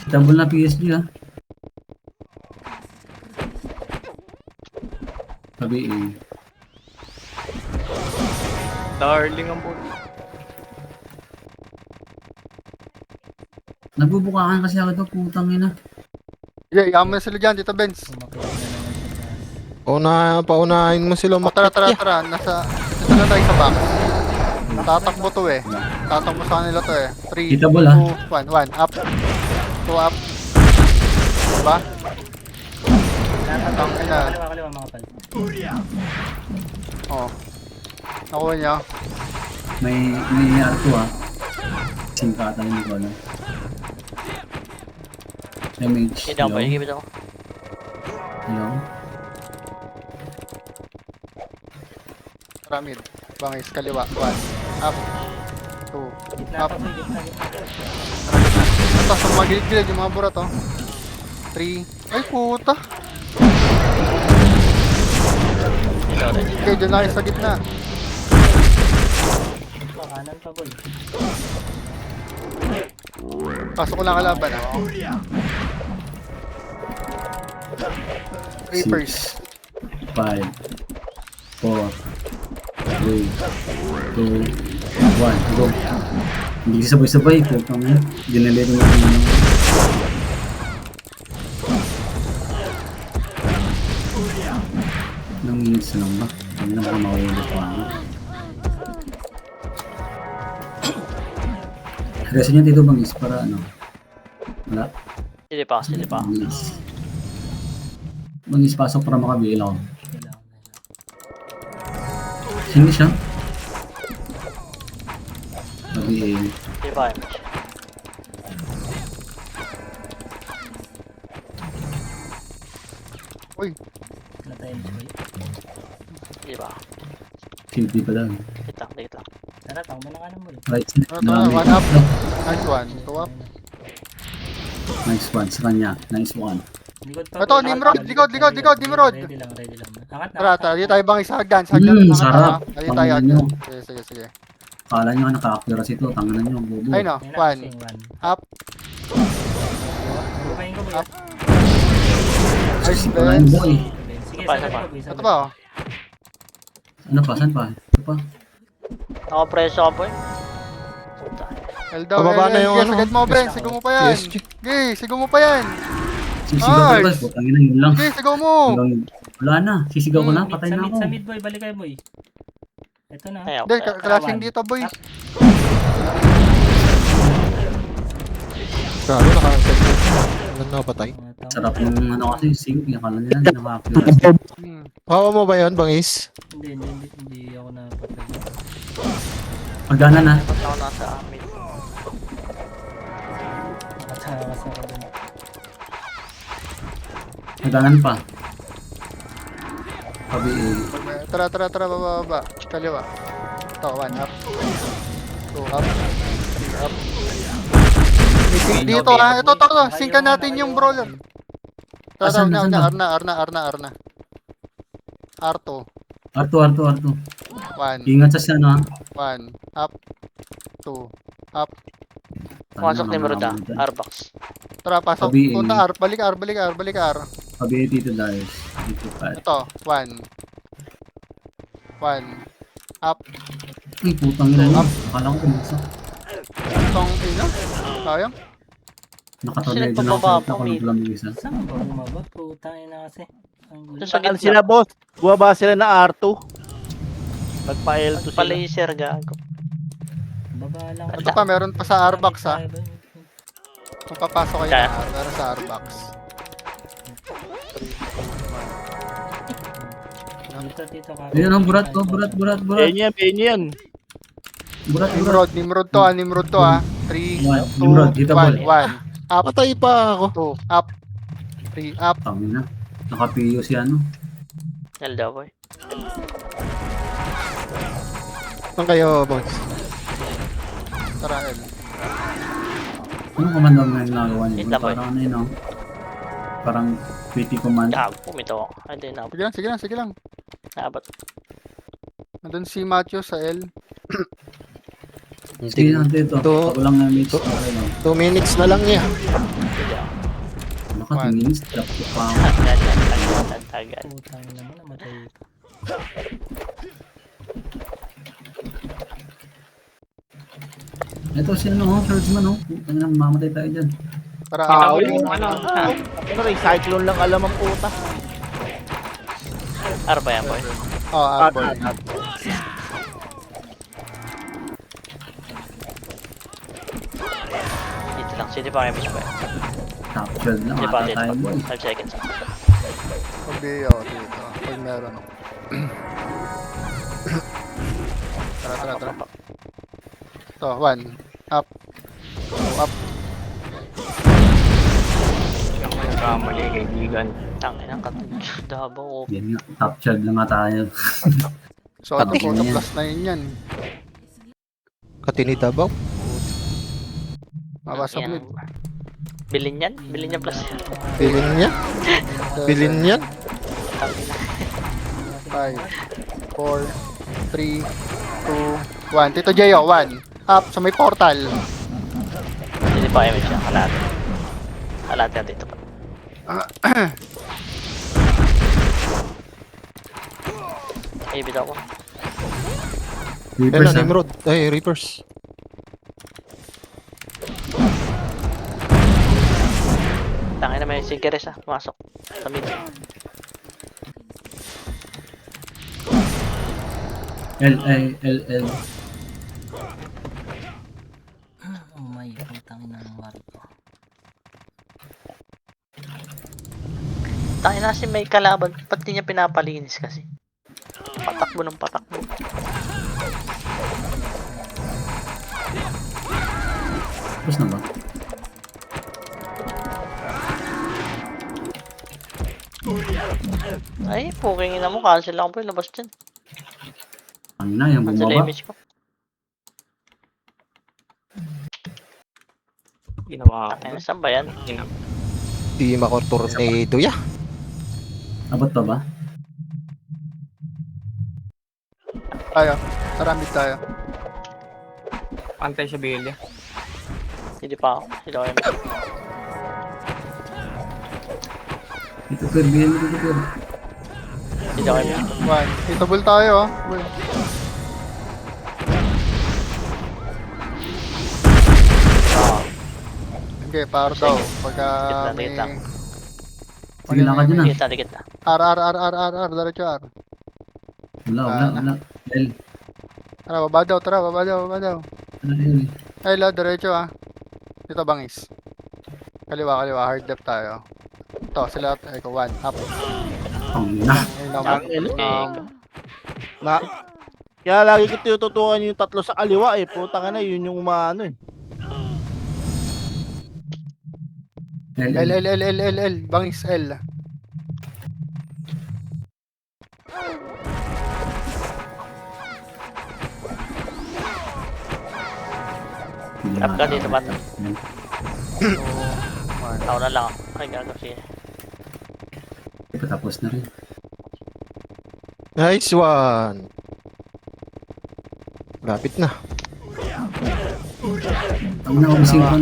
Double na PSG ah. Sabi eh. Darling ang puto. Nagbubukaan kasi ako ito. Putang ina. Yeah, yaman na sila dyan, Tito Benz. Paunahin mo sila Tara. umakyat. Dito na tayo sa box. Tatakbo to eh. Tatakbo sa kanila to eh. 3, 2, Kita ball, ah. 1. Up. 2 up. Diba? Ang ina. Kaliwa mga pal. Oh. Nakuha niya. May arto ah. Singkatan yung ko na. MH. Hindi ako pa. Give it ako. Hello? Pyramid. Bangis. Kaliwa. 1. Up. 2. Gitna Up. pa boy, gitna. Tapos sa mga gilid-gilid yung mga burat oh. 3. Ay, puta. Ito rin. Okay, dyan na kayo sa gitna. Kanan pa boy. Pasok ko lang kalaban, ah. Reapers. 5, 4, 3, 2, 1, go. Hindi sabay-sabay. Putang na. Ginalito natin yun. Ilang minutes na lang ba? Hindi na baka maulit pa ako. Resin niya dito bang is para ano? Wala? Sili pa, sili pa. Bangis. Bangis pasok para makabilaw. Kailangan. Sino siya? Sabi Sili pa, Amish. Uy, Wala tayo boy. Sili pa. silpi pa lang. Dikit lang, dikit lang. Tara, takbo na kanan boy. Right. one up. Nice one. 2 up. Nice one sa kanya. Nice one. Likod pa. Ito, boy. Nimrod, likod, Nimrod. Ready lang, ready lang. Angat na. Tara, tara, di tayo bang isagdan. Sarap. Di tayo Tangan nyo. Sige, sige, sige. Kala nyo naka-accuracy ito. Tanganan nyo. Bobo. Ayun o, Ayun na, 1. kasing 1. Up. Bukayin ko boy. Up. Nice Wala yung defense. boy. Sige, Pa, sagad pa. pa boy. Ito sagad. ba, oh? Ano pa? Saan pa? Ito pa. Nakapreso ka, boy. Puta. L daw, Pababa na yung Sige, ano. sagad mo, Bren. Sigaw mo pa yan. PSG. Sige, sigaw mo pa yan. Sisigaw ko Nice. guys. Putangin na yun lang. Sige, sigaw mo. Wala na. Sisigaw ko lang. Patay Sa na mid, ako. sa mid boy. Balik kayo boy. Ito na. Ayaw. Hindi, clashing dito, boys. Grabe, naka-set na. Ano na patay? Sarap ng ano kasi. Sing. Akala nila naka-accuracy. Hawa mo ba yun, Bangis? Hindi ako napatay. Pagdana na. Ba't ako nasa amin? Nakatakas ako dun. Pagdanan pa. Sabi Tara, tara, tara, baba. Kaliwa. Ito, 1 up. 2 up. 3 up. Dito, ha. Ito, Sinkan natin yung brawler. Tara, Asan, tara, asan Arna. R2. Arto. 1. Ingat sa siya no. 1. Up. 2. Up. Pumasok ni Muruda. Arbox. Tara, pasok. Sabi, Punta R. Balik R. Sabi dito Darius. Dito pa. Ito, 1. 1. Up. Ay putang ina mo. Akala ko pumasok. Itong ina. Sayang. Nakatornado Sino na ako pa sa ba? ako naglang isa. Saan ba bumaba? Putang ina kasi. Ang gulo. Doon sa Saan gitna. sila, boss? Buwaba sila na R2. Nagpa-L2 sila. Palaser, gago. Baba lang. Ito pa, meron pa sa R-box, ha. Tayo, boy. Kung papasok kayo Kaya. na, meron sa R-box. Dito ka. Ayun ang burat ko. Burat. Benyan. Burat. Nimrod to, ha. 3, Nimrod, 2, dito 1. boy. 1. Up. Patay pa ako. 2. Up. 3. Up. Tangin na. Nakapiyo si ano. Nelda, boy. Saan kayo, Bangis? Tara, L. Anong command na yung nagawa niyo? Ito, boy. Parang ano yun no? Parang PT command. Gago, pumito ako. Ay, hindi na. Sige lang. Naabot. Nandun si Matthew sa L. Sige lang dito. Ito. Ako lang na mix. Okay lang. 2 minutes na lang niya. Hindi ako. Baka 2 minutes. Drop ko pa ako. Tagal. Putang ina mo namatay. Ito si ano, swordsman oh. Ano nang mamatay tayo dyan. Para Ah, yung Ano rin, cyclone lang alam ang puta. Ar ba yan, boy? Arbor. Dito lang. City pa kami boy. Top shield lang. Hindi pa, Ata dito tayo pa. boy. 5 seconds. Pagbi ako dito. Pag meron ako. Tara. Ito, 1. Up. 2. Up. Kamali, kaibigan. Tangin ang katulog. Dabo. Yan nga. Top shield lang nga tayo. So, ito Tapos po, na yan. plus 9 yan. Katinidabaw. Mabasa Yan. bleed. Bilhin yan? Bilhin yan plus. Bilin niya? Bilin yan? 5, 4, 3, 2, 1. Tito Jeyo, 1. Up sa may portal. Hindi pa kami siya. Kalate. Kalate yan dito pa. Ay, bitaw ko. Ayun Reapers na, ah. Nimrod. Ay, Reapers. Tangin na may Sinkeres ah. Pumasok. Sa mid. L. Oh my, putangin na ng warto. Tangin na si may kalaban. Ba't di niya pinapalinis kasi? Patakbo ng patakbo. Tapos na ba? Ay, puking ina mo. Cancel lang po yung labas dyan. Ang na, yung Cancel bumaba. image ko. Ginawa ko. Tangin na, saan ba yan? Di makortornado ya. Abot pa ba? Tayo. Taramid tayo. Pantay sa Bilya. Hindi pa ako. Hindi ako image. Ito per, bilhin mo dito per. Hindi ako image. 1. Hitable tayo, oh. Uy. Okay, power daw. Pagka may... Dikit lang. Sige lang ka dyan ah. Dikit na, dikit na. R. Diretso R. Wala. L. Tara, baba daw. Ano L? Ay, diretso ah. Dito bangis. Kaliwa. Hard left tayo. Ito, sila. Eko, 1. Up. Ang na. Ayun naman. Na, kaya lagi ko tinututukan yung tatlo sa kaliwa eh. Puta ka na, yun yung maano eh. L. Bangis L. Tap ka dito ba? Yan. Ako na lang ako. Ay, gago siya. Patapos na rin. Nice one. Lapit na. Ang na, umising pa.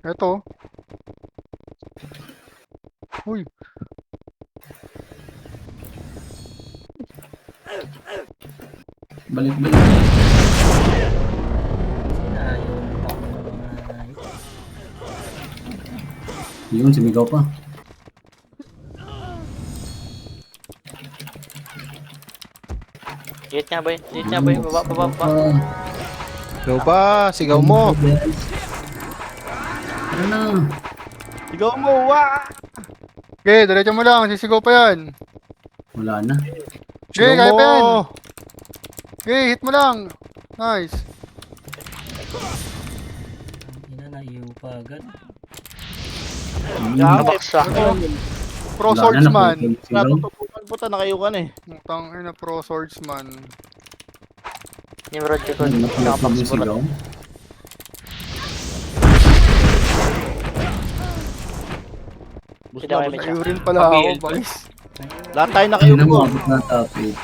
Ito. Uy. Balik. Yun, sumigaw pa. Dikit nga boy. Baba. Go ba? Sigaw mo. Ano na? Sigaw mo, wah! Okay, diretso mo lang. Sisigaw pa yan. Wala na. Okay, Sigaw kaya pa yan. mo. Okay, hit mo lang. Nice. Ina na, iyo pa agad. Nabaksa. Pro Wala na, swordsman. sigaw. Natutukan puta na kayo ka na eh. Mutang ina pro swordsman. Nimrod ko. Ano na pala yung Nakapaksimulat. sigaw? Hindi ako image. Ayaw rin pala ako, Pabil. bangis. Lahat tayo na kayo Hindi na mo, mo. abot na topic.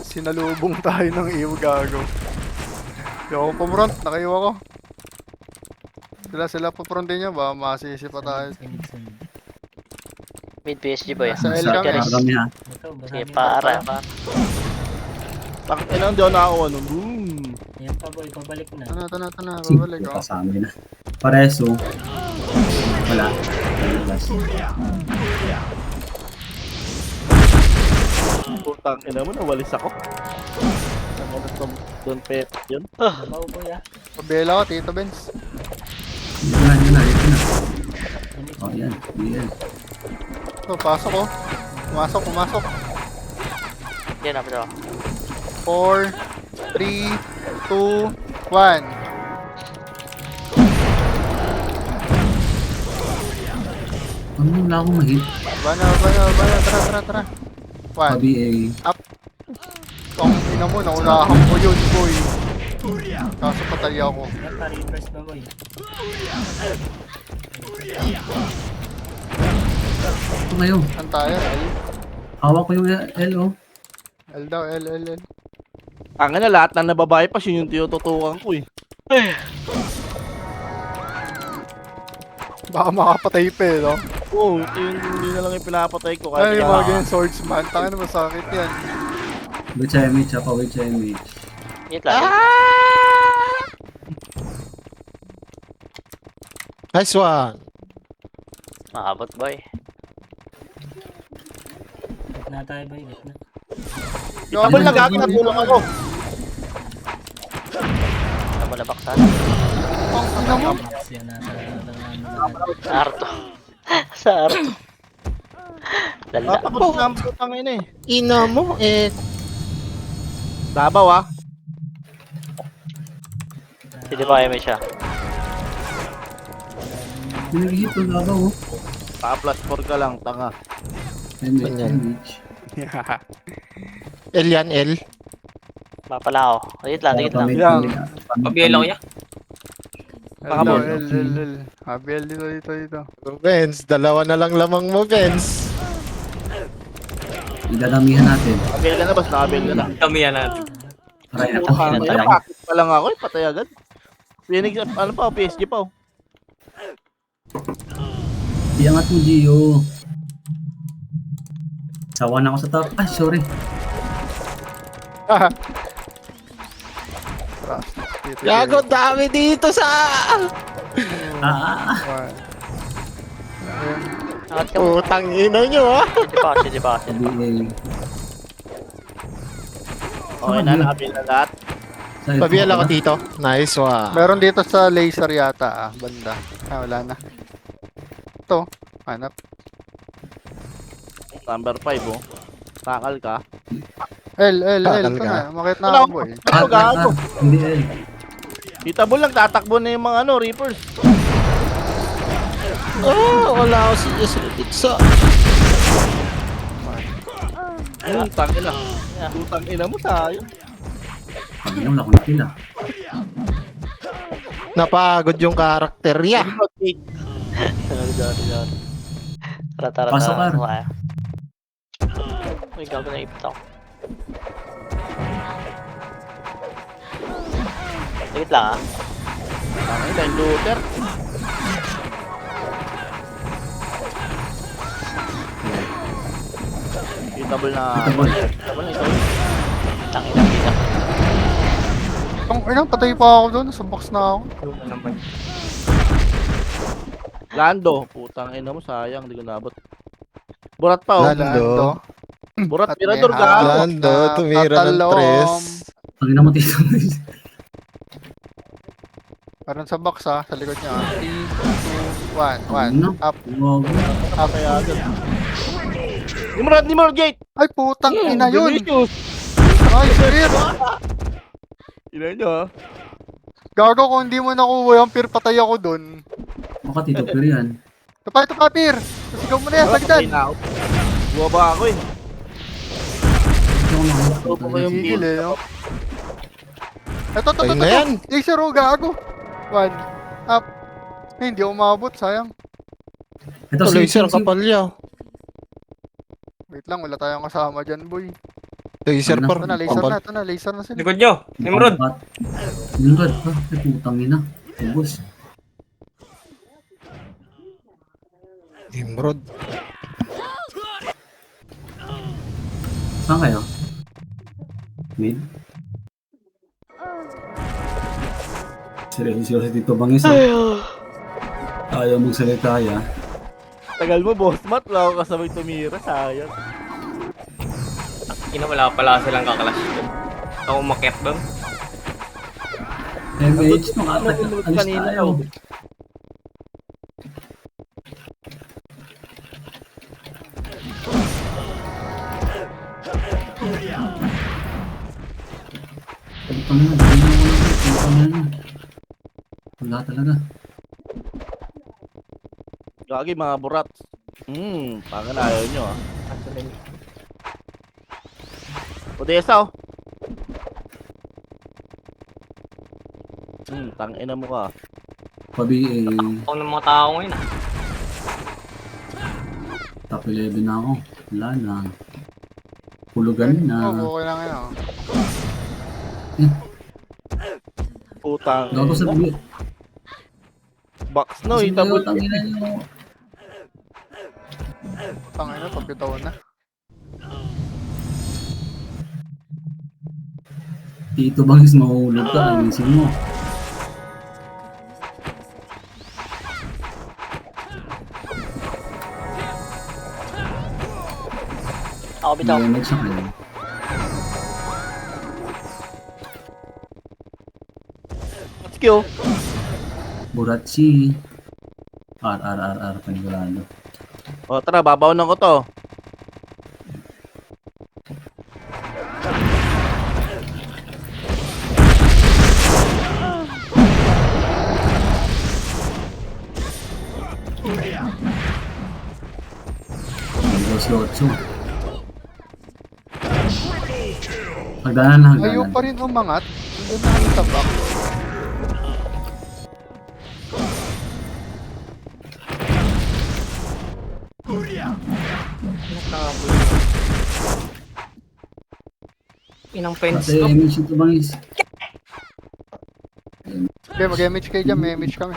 Sinalubong tayo ng iyo, gago. Hindi ako pumront, nakayo ako. Sila paprontin niya ba? Masisi pa tayo. Mid PSG boy. Sa L kami. Sinkeres. Kami ha. Ito, Sige, basami para. Takin na, hindi ako nakakuha nun. Boom! Yan pa boy, pabalik na. Ito na, babalik Sige, oh. kasama na. Pareso. Wala. Last. Putang ina mo, nawalis ako. Don't pet yun. Babaw boy ah. Pabela ko, Tito Benz. Dito na. Oh, yan. Yan. Ito, pasok oh. Pumasok. Yan na, bro. 4, 3, 2, 1. Ano wala akong mahit? Bana, tara. 1. Pabi eh. Tong ina mo, naunahan ko yun, boy. Kaso patay ako. Naka-reverse ba boy? Ito ngayon. Saan tayo? L? Hawak ko yung L, oh. L daw, L. Ang na lahat na nababypass yun yung tinututukan ko eh. Baka makapatay pa eh, no? Oo, ito yung hindi na lang yung pinapatay ko Ay, kahit yung kaya. mga ganyan swordsman. Taka na masakit yan. With MH, ako with MH. Hit lang. Nice one. Mahabot boy. Hit na tayo boy, hit na. Itabol na gagawin na tulong ako. Ano mo nabaksan? Ang ina mo. Box yan nasa Sa Arto. Sa Arto. Lala. Napakot na ang putang ina eh. Ina mo, eh. Dabaw ah. Hindi pa kaya may siya. Pinag-hit ko labaw, oh. Pa-plus 4 ka lang, tanga. MH, Ganyan. MH. L yan, L. Mapala ako. Hit lang, hit lang. Yan. Pabiyelo ko niya. L daw, L. Abel dito. Vince, dalawa na lang lamang mo, Vince. Idadamihan natin. Nakabel ka na, boss. Nakabel ka na. Damihan natin. Aray, Puro atang kami. inantay. Napakit pa lang ako eh. Patay agad. Phoenix, ano pa, PSG pa oh. Iangat mo, Gio. Sawa na ako sa top. Ay, sorry. Gago, dami dito sa... Ah, Angat ka mo. Putang ina nyo, ah. Sige pa. sabi Okay na, nakabel na lahat. Pabiyal ako dito. Nice one. Meron dito sa laser yata, banda. Wala na. Ito, hanap. Number 5 oh. Takal ka. L. Takal Ito ka. na, makit na Wala ako, ako. boy. Ano gago? Hindi L. Itabol lang, tatakbo na yung mga ano, Reapers. Oh, wala ako si pizza. Utang ina. Utang ina mo sayang. Sabi nyo, wala ko na pila. Napagod yung karakter niya. Tara. Pasok ka. Kaya. Uy, gago na ipot ako. Wait lang ah. Ang ina, yung looter. Itabol na. Itabol. Itabol na, itabol. Tangina, pila. Ang ina, patay pa ako doon. Sa box na ako. Lando. Putang ina mo, sayang. Hindi ko nabot. Burat pa oh. Lando. Burat, At mirador may gago. hawak Lando, na tumira ng tatalom. tres. Ang ina mo dito. Meron sa box ha, sa likod niya. 3, 2, 1. Ano? Up. Wag. Up. Kaya agad. Nimrod gate. Ay, putang ina yun. Delicious. Ay, spear. Ina nyo ah. Gago kung hindi mo nakuha yung peer, patay ako doon. Baka tito pero yan. Ito pa, peer. Sigaw mo na yan, sagdan. Patay na ako. Buwa ba ako eh. Ito ko makakita. Opo ko yung Gigil eh, no? Ito. Ayun na yan. Laser oh, gago. 1. Up. Eh, hindi ako umabot, sayang. Ito, Ito, laser si- kapalya. Wait lang, wala tayong kasama dyan, boy. Laser Ano? par. Ito na, laser na sila. Likod nyo. Nimrod. Nimrod pa. Ay, putang ina. Ubus. Nimrod. Saan kayo? Mid? Seryoso dito bangis. Ayaw mong salita ya. Tagal mo boss mat. Wala ako kasabay tumira. Sayang. Ina, wala pala silang kakalash doon. Ako umakyat doon. MH nung atak. Nandun Alis kanina tayo. yun. Putang ina. Putang ina. Wala talaga. Gagi mga burat. Pangan ayaw nyo ah. Odessa oh. Tangina mo ka. Pabi Ako ng mga tao ngayon ah. top 11 na ako. Wala na. Hulugan na. Oo, okay lang yun. Oh. Putang Gago sa ina. bibi. Box no, Kasi itabot. ngayon, tangina nyo. Tangay na, pagbitawan na. Dito bangis mahulog ka. Ayusin mo. Ako bitaw. Damage sa kayo. Let's go. Buratsi. R. Panigurado. O tara, babawanan ko to. Si Otso. Hagdanan na Ayaw hagdanan. pa rin umangat. Hindi na kami sa box. Inang fence Pati ko. image ito bangis. Okay, mag-image kayo dyan. May image kami.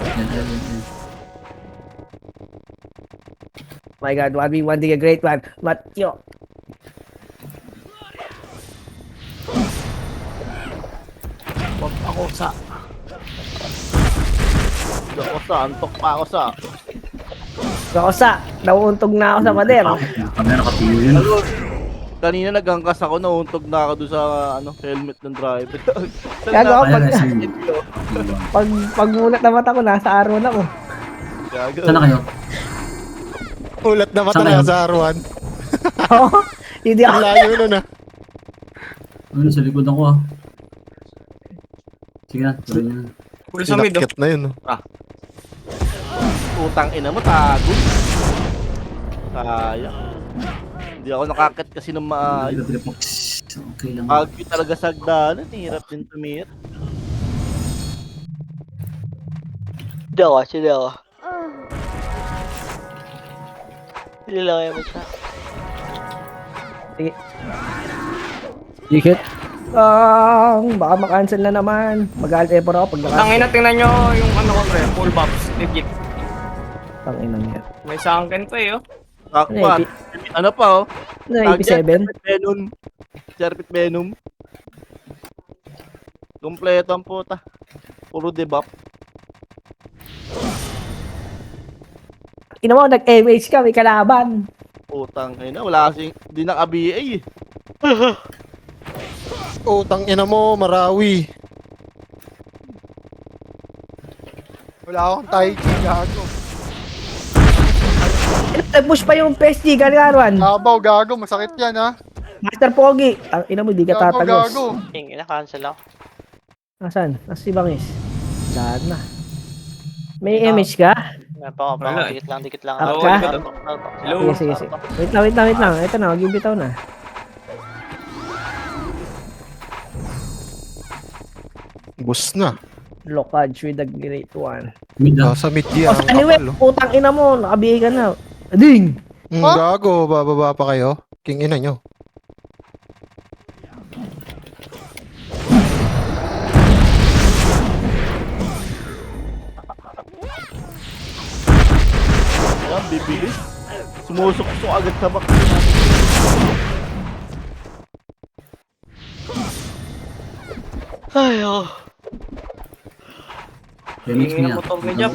Yan. My God, 1v1 the great one. What yo? Wag ako sa... Ako sa, antok pa ako sa. Kosa, nauuntog na ako sa pader. Kamera kapilo yun. Kanina nagangkas ako, nauntog na ako doon sa helmet ng driver. Gago ako Kaya pag, kasi pagmulat na mata ko, nasa araw na ko. Gago. Saan na kayo? Ulat na mata Saan na kayo? sa Arwan. Oo, hindi Ang ako. layo nun ah. Ano, sa likod ako ah. Sige na, tuloy nyo na. Full sa mid oh. Inakyat na yun. Utang ina mo, tago. Sayang. Hindi ako nakakit kasi ng maayos. Okay lang. Agyo talaga sa hagdanan, hirap din tumira. Sila ako. Hindi lang kayo siya. Dikit. Baka makancel na naman. Mag-alt-effort ako pag Tangin na, tingnan nyo yung ano ko pre, full buffs, legit. Tangin niya. May sangken pa eh oh. Kakpa. Ano pa oh? Ano, AP7? Venom. Serpit Venom. Kompleto ang puta. Puro debuff. Ina mo, nag-MH ka, may kalaban. Putang ina, wala kasing, di naka-BA eh. Utang ina mo, Marawi. Wala akong tai chi, gago. Nag-push pa yung PSG, Gargaruan. Kabaw, gago. Masakit yan, ha? Master Pogi. Ang ina mo, di ka Gago, tatagos. gago. King, ina-cancel ako. Nasaan? Nasa si Bangis. Lahat na. May image ka? Meron pa Wala ako, eh. dikit lang. Up Oo, ka? likod, Hello? Sige. Wait lang. Ito na, mag-ibitaw na. Bus na. Lokaj with the great one. Mid ah. Sa mid yan. O, sa anyway, putang ina mo, nakabigay ka na. Ading! Gago, bababa pa kayo. King ina nyo. Ayan, bibilis. Sumusok-sok agad sa back. Ay, oh. Remix Hingin niya. ang motor ni Jab.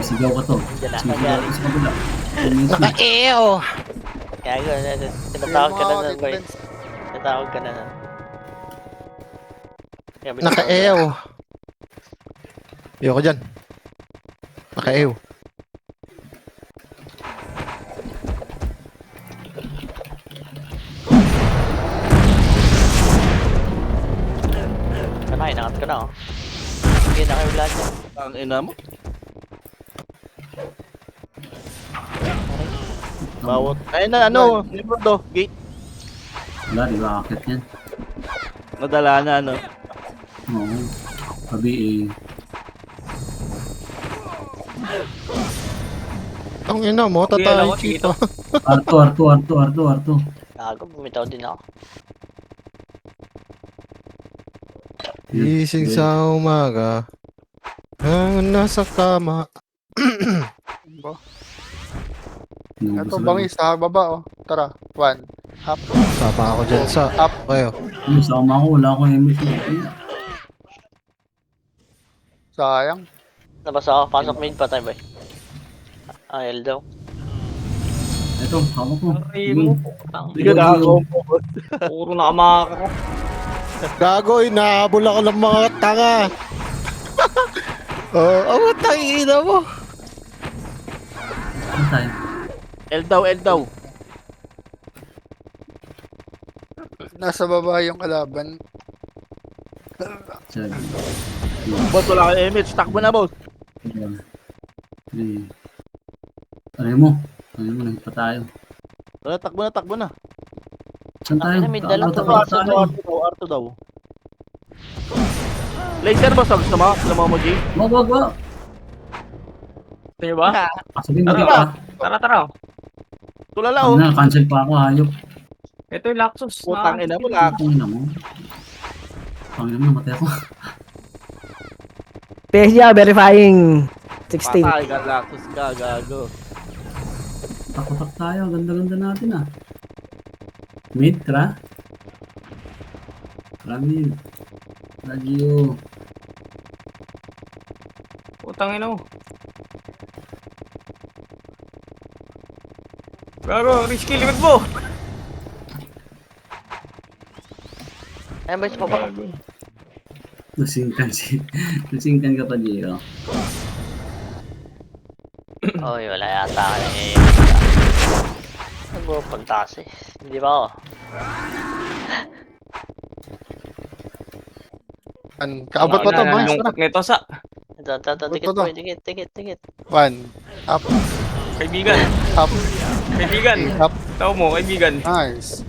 Sisigaw ka to. Diyan na, Sisigaw nangyari. ka sa kabila. Remix niya. Naka-EO. Gago, tinatawag ka na nun, boy. Tinatawag ka na nun. Naka-EO. Ayoko dyan. Naka-EO. Kanay, nangat ka na, oh. Sige, nakaibla siya. Ang ina mo. Bawat. Ayun na, ano, Nimrod oh, gate. Wala, di ba akit yan? Nadala na, ano. Oo. Sabi eh. Ang ina mo, tatay Dito. chito. Arto. Gago, bumitaw din ako. Gising sa umaga. Ang nasa kama. Ito bangis, sa baba oh. Tara, 1. Up, Sama ako dyan sa... up. Kayo. Yung sama ko, wala akong MS. Sayang. Labas ako, pasok main pa tayo boy. L daw. Ito, hawak ko. Aray mo. Hindi ka nakakompo. Puro nakamaka. Gago, inahabol ako ng mga tanga. Oh, tangina mo. Ano tayo? L daw. Nasa baba yung kalaban. Sabi. Boss, wala kang image. Takbo na, boss. Ayan. Three. Aray mo, nagpa tayo. Wala, takbo na. Saan tayo? May dala to, Arto daw. Laser, boss. Gusto mo? Gusto mo, G? Wag. Ito ba? Sabihin mo ka. Tara. Tulala, Ano na, cancel pa ako, hayop. Ito yung Laxus. Putang ina mo, Lax. Pangina mo. Pangina mo, matay ako. PSG verifying 16. Patay ka, Laxus ka, gago. Takotak tayo, ganda-ganda natin ah. Mid, tra? Mid. Radio. Putang ina mo. Gago, risky limit mo. Ayun boy, sa baba. Nasingkan ka pa, Gio. Oy, wala yata ka ng Nagpupuntas eh. Hindi ba ako? Kaabot pa to, boys. Tara. Lungkot nito sa Ito, dikit to? boy, dikit. 1. Up, kaibigan. up, Kaibigan. up. Tao mo, kaibigan. Nice.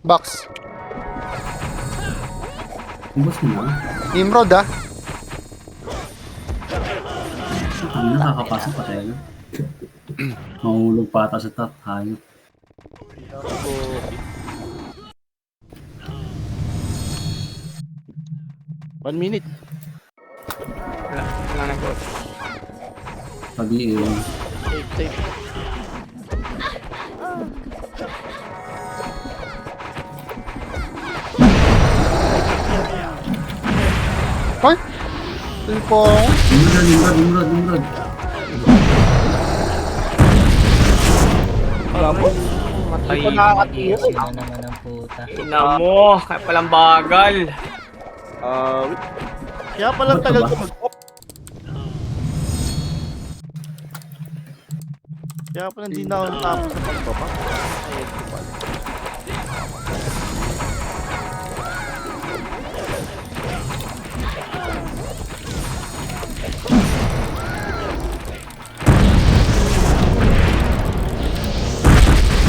Box. Ubus mo na. Nimrod ah. Ano na, kakapasok pa tayo na. Mahulog pa ata sa top, hayop. One minute. Wala na ko. Sabi eh. Safe. Hoy! Silpong. Nimrod. Matay. Ito nakakatira. Sino naman ang puta. Ina mo, kaya palang bagal. Wait. Kaya pala tagal ko mag-pop. Kaya pala hindi na ako natapos sa pagpapa. Ayun ko pala.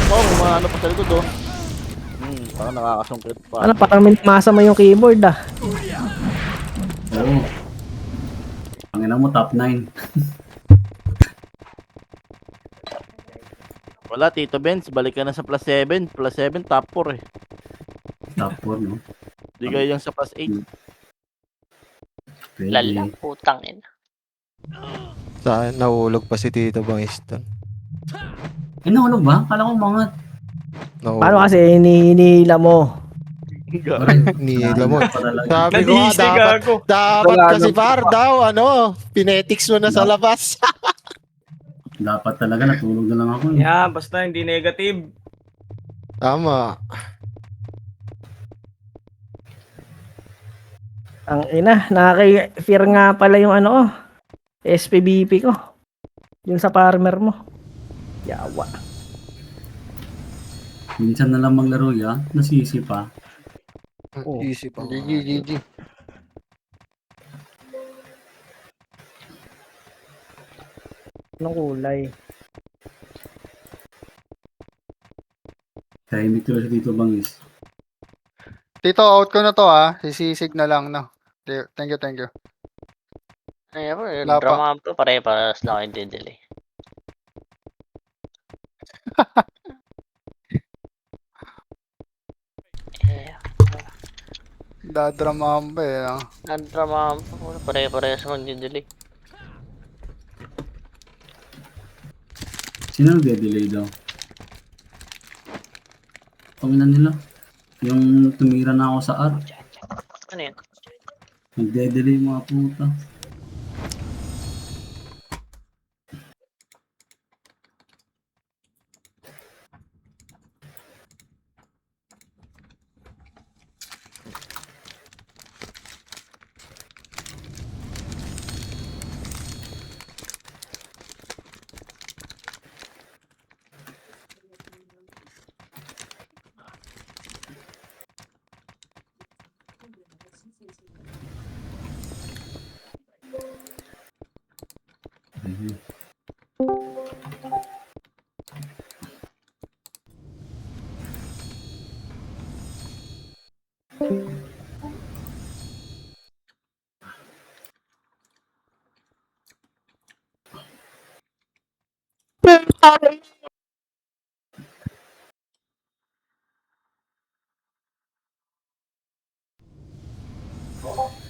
Oh, may mga ano pa sa likod oh. Parang nakakasungkit pa. Ano, parang minamasa mo yung keyboard ah. Oo. Pangina mo, top 9. Wala, Tito Benz, balik ka na sa plus 7. Plus 7, top 4 eh. Top 4, no? Di kayo yung sa plus 8. Pwede. Lala, putang ina. Sa akin, nahulog pa si Tito Bangiston. Eh, nahulog ba? Kala ko mga... Paano kasi hinihila mo? Nila mo. Talaga. Sabi ko nga, Nadisi gago. dapat Wala kasi na- par daw, pinetics mo na sa labas. Dapat talaga, natulog na lang ako. Eh. Yeah, basta hindi negative. Tama. Ang ina, nakaka-fear nga pala yung ano ko. SPBP ko. Yung sa farmer mo. Yawa. Minsan na lang maglaro ya, nasisi pa. Oh. Easy pa. GG. Anong kulay? Tahimik tuloy sa dito bangis. Tito, out ko na to sisisig na lang, no? Thank you, thank you. Ay, Wala pa. drama to, pare-parehas lang kayo didelay. Dadramahan pa no? Drama to, pare-parehas magdidelay. Sino nagde-delay daw? Panginan nila. Yung tumira na ako sa R. Ano yun? Nagde-delay mga puta.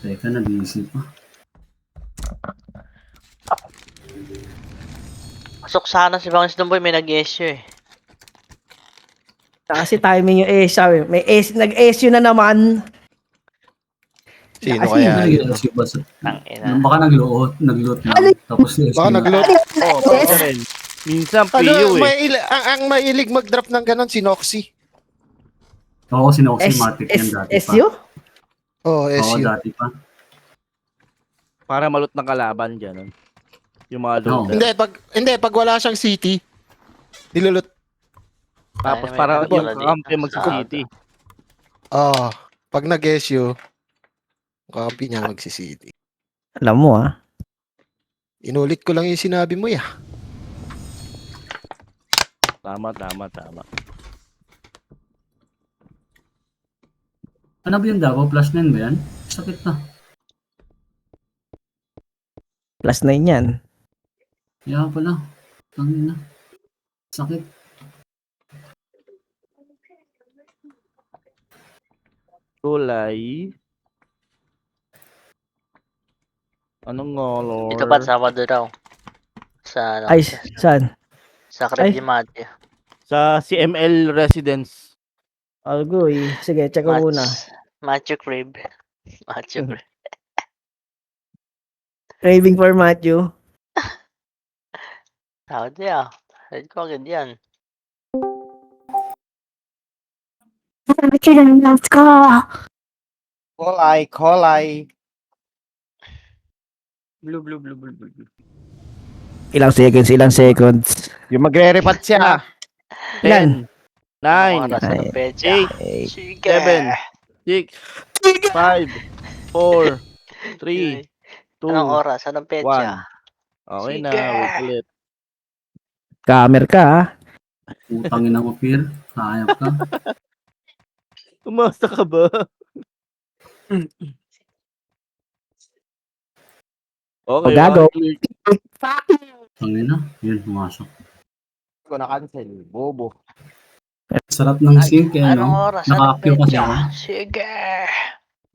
Teka, nag-iisip pa. Pasok sana si Bangis Dumboy, may nag-issue eh. Kasi timing yung ESA eh. May nag-ESU na naman. Sino Kasi- kaya? Nag-iisip ba sa... Tangina. Baka nag-loot lang. Tapos Baka nag-load. Oo, pwede rin. Minsan Ano, PU eh. ang mailig mag-drop ng ganon, si Noxy. Oo, sinoximatic yan dati pa. SU? Oh, Oo, SU. dati pa. Para malot ng kalaban dyan. Yung mga Oo. looter. Pag wala siyang city, nilulot. Tapos Ay, para may yung dito. kampi mag-city. Pag nag-SU, kampi niya mag-city. Alam mo Inulit ko lang yung sinabi mo Tama. Ano ba yung Davao? Plus 9 ba yan? Sakit na. Plus 9 yan. Kaya pala. Tangina. Sakit. Kulay. Anong ngolor? Ito pa, Sabado daw. Sa, ano, Ay, saan? sa ay. Crib Matthew. Sa CML Residence. Algoy. Sige, check ko muna. Matthew Crib. Matthew Crib. Craving for Matthew. Tawad niya. Head ko agad yan. Let's go! Kolay. Blue. Ilang seconds. Yung magre-repat siya. 10, 9, Oras ng pecha. 8, Sige. 7, 6, 5, 4, 3, 2, Anong oras? Anong pecha? 1. Okay na, Sige. wait ulit. Camera ka Putangin ng Opir. Hayop ka. Umasa ka ba? Okay, Gago. Tangina. Yun, pumasok. Ko na cancel. Bobo. Sarap ng sync eh, Anong no? oras? Anong Naka-active kasi pecha? ako. Sige.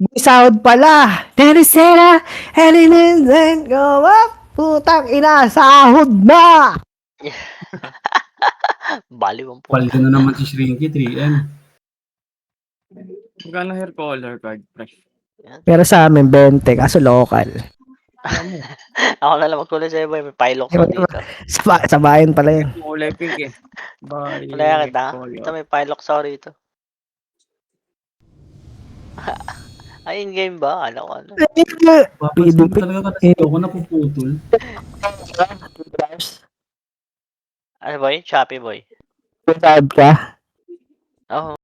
May sahod pala. Teresera, Helenen, go up. Putang ina, sahod na. Baliw ang po. Paldo na naman si Shrinky, 3M. Magkano hair color card, pre? Pero sa amin, 20, kaso local. Ako na lang magkulay sa'yo, boy. May pilok ko dito. Sa bayan pala yun. Kulay pink eh. Wala kita. Ito may pilok sa rito. Ay, in-game ba? Ano ko ano? Papansin ko talaga kasi ako napuputol. Ano boy? Shopee boy. Sahod ka? Oo.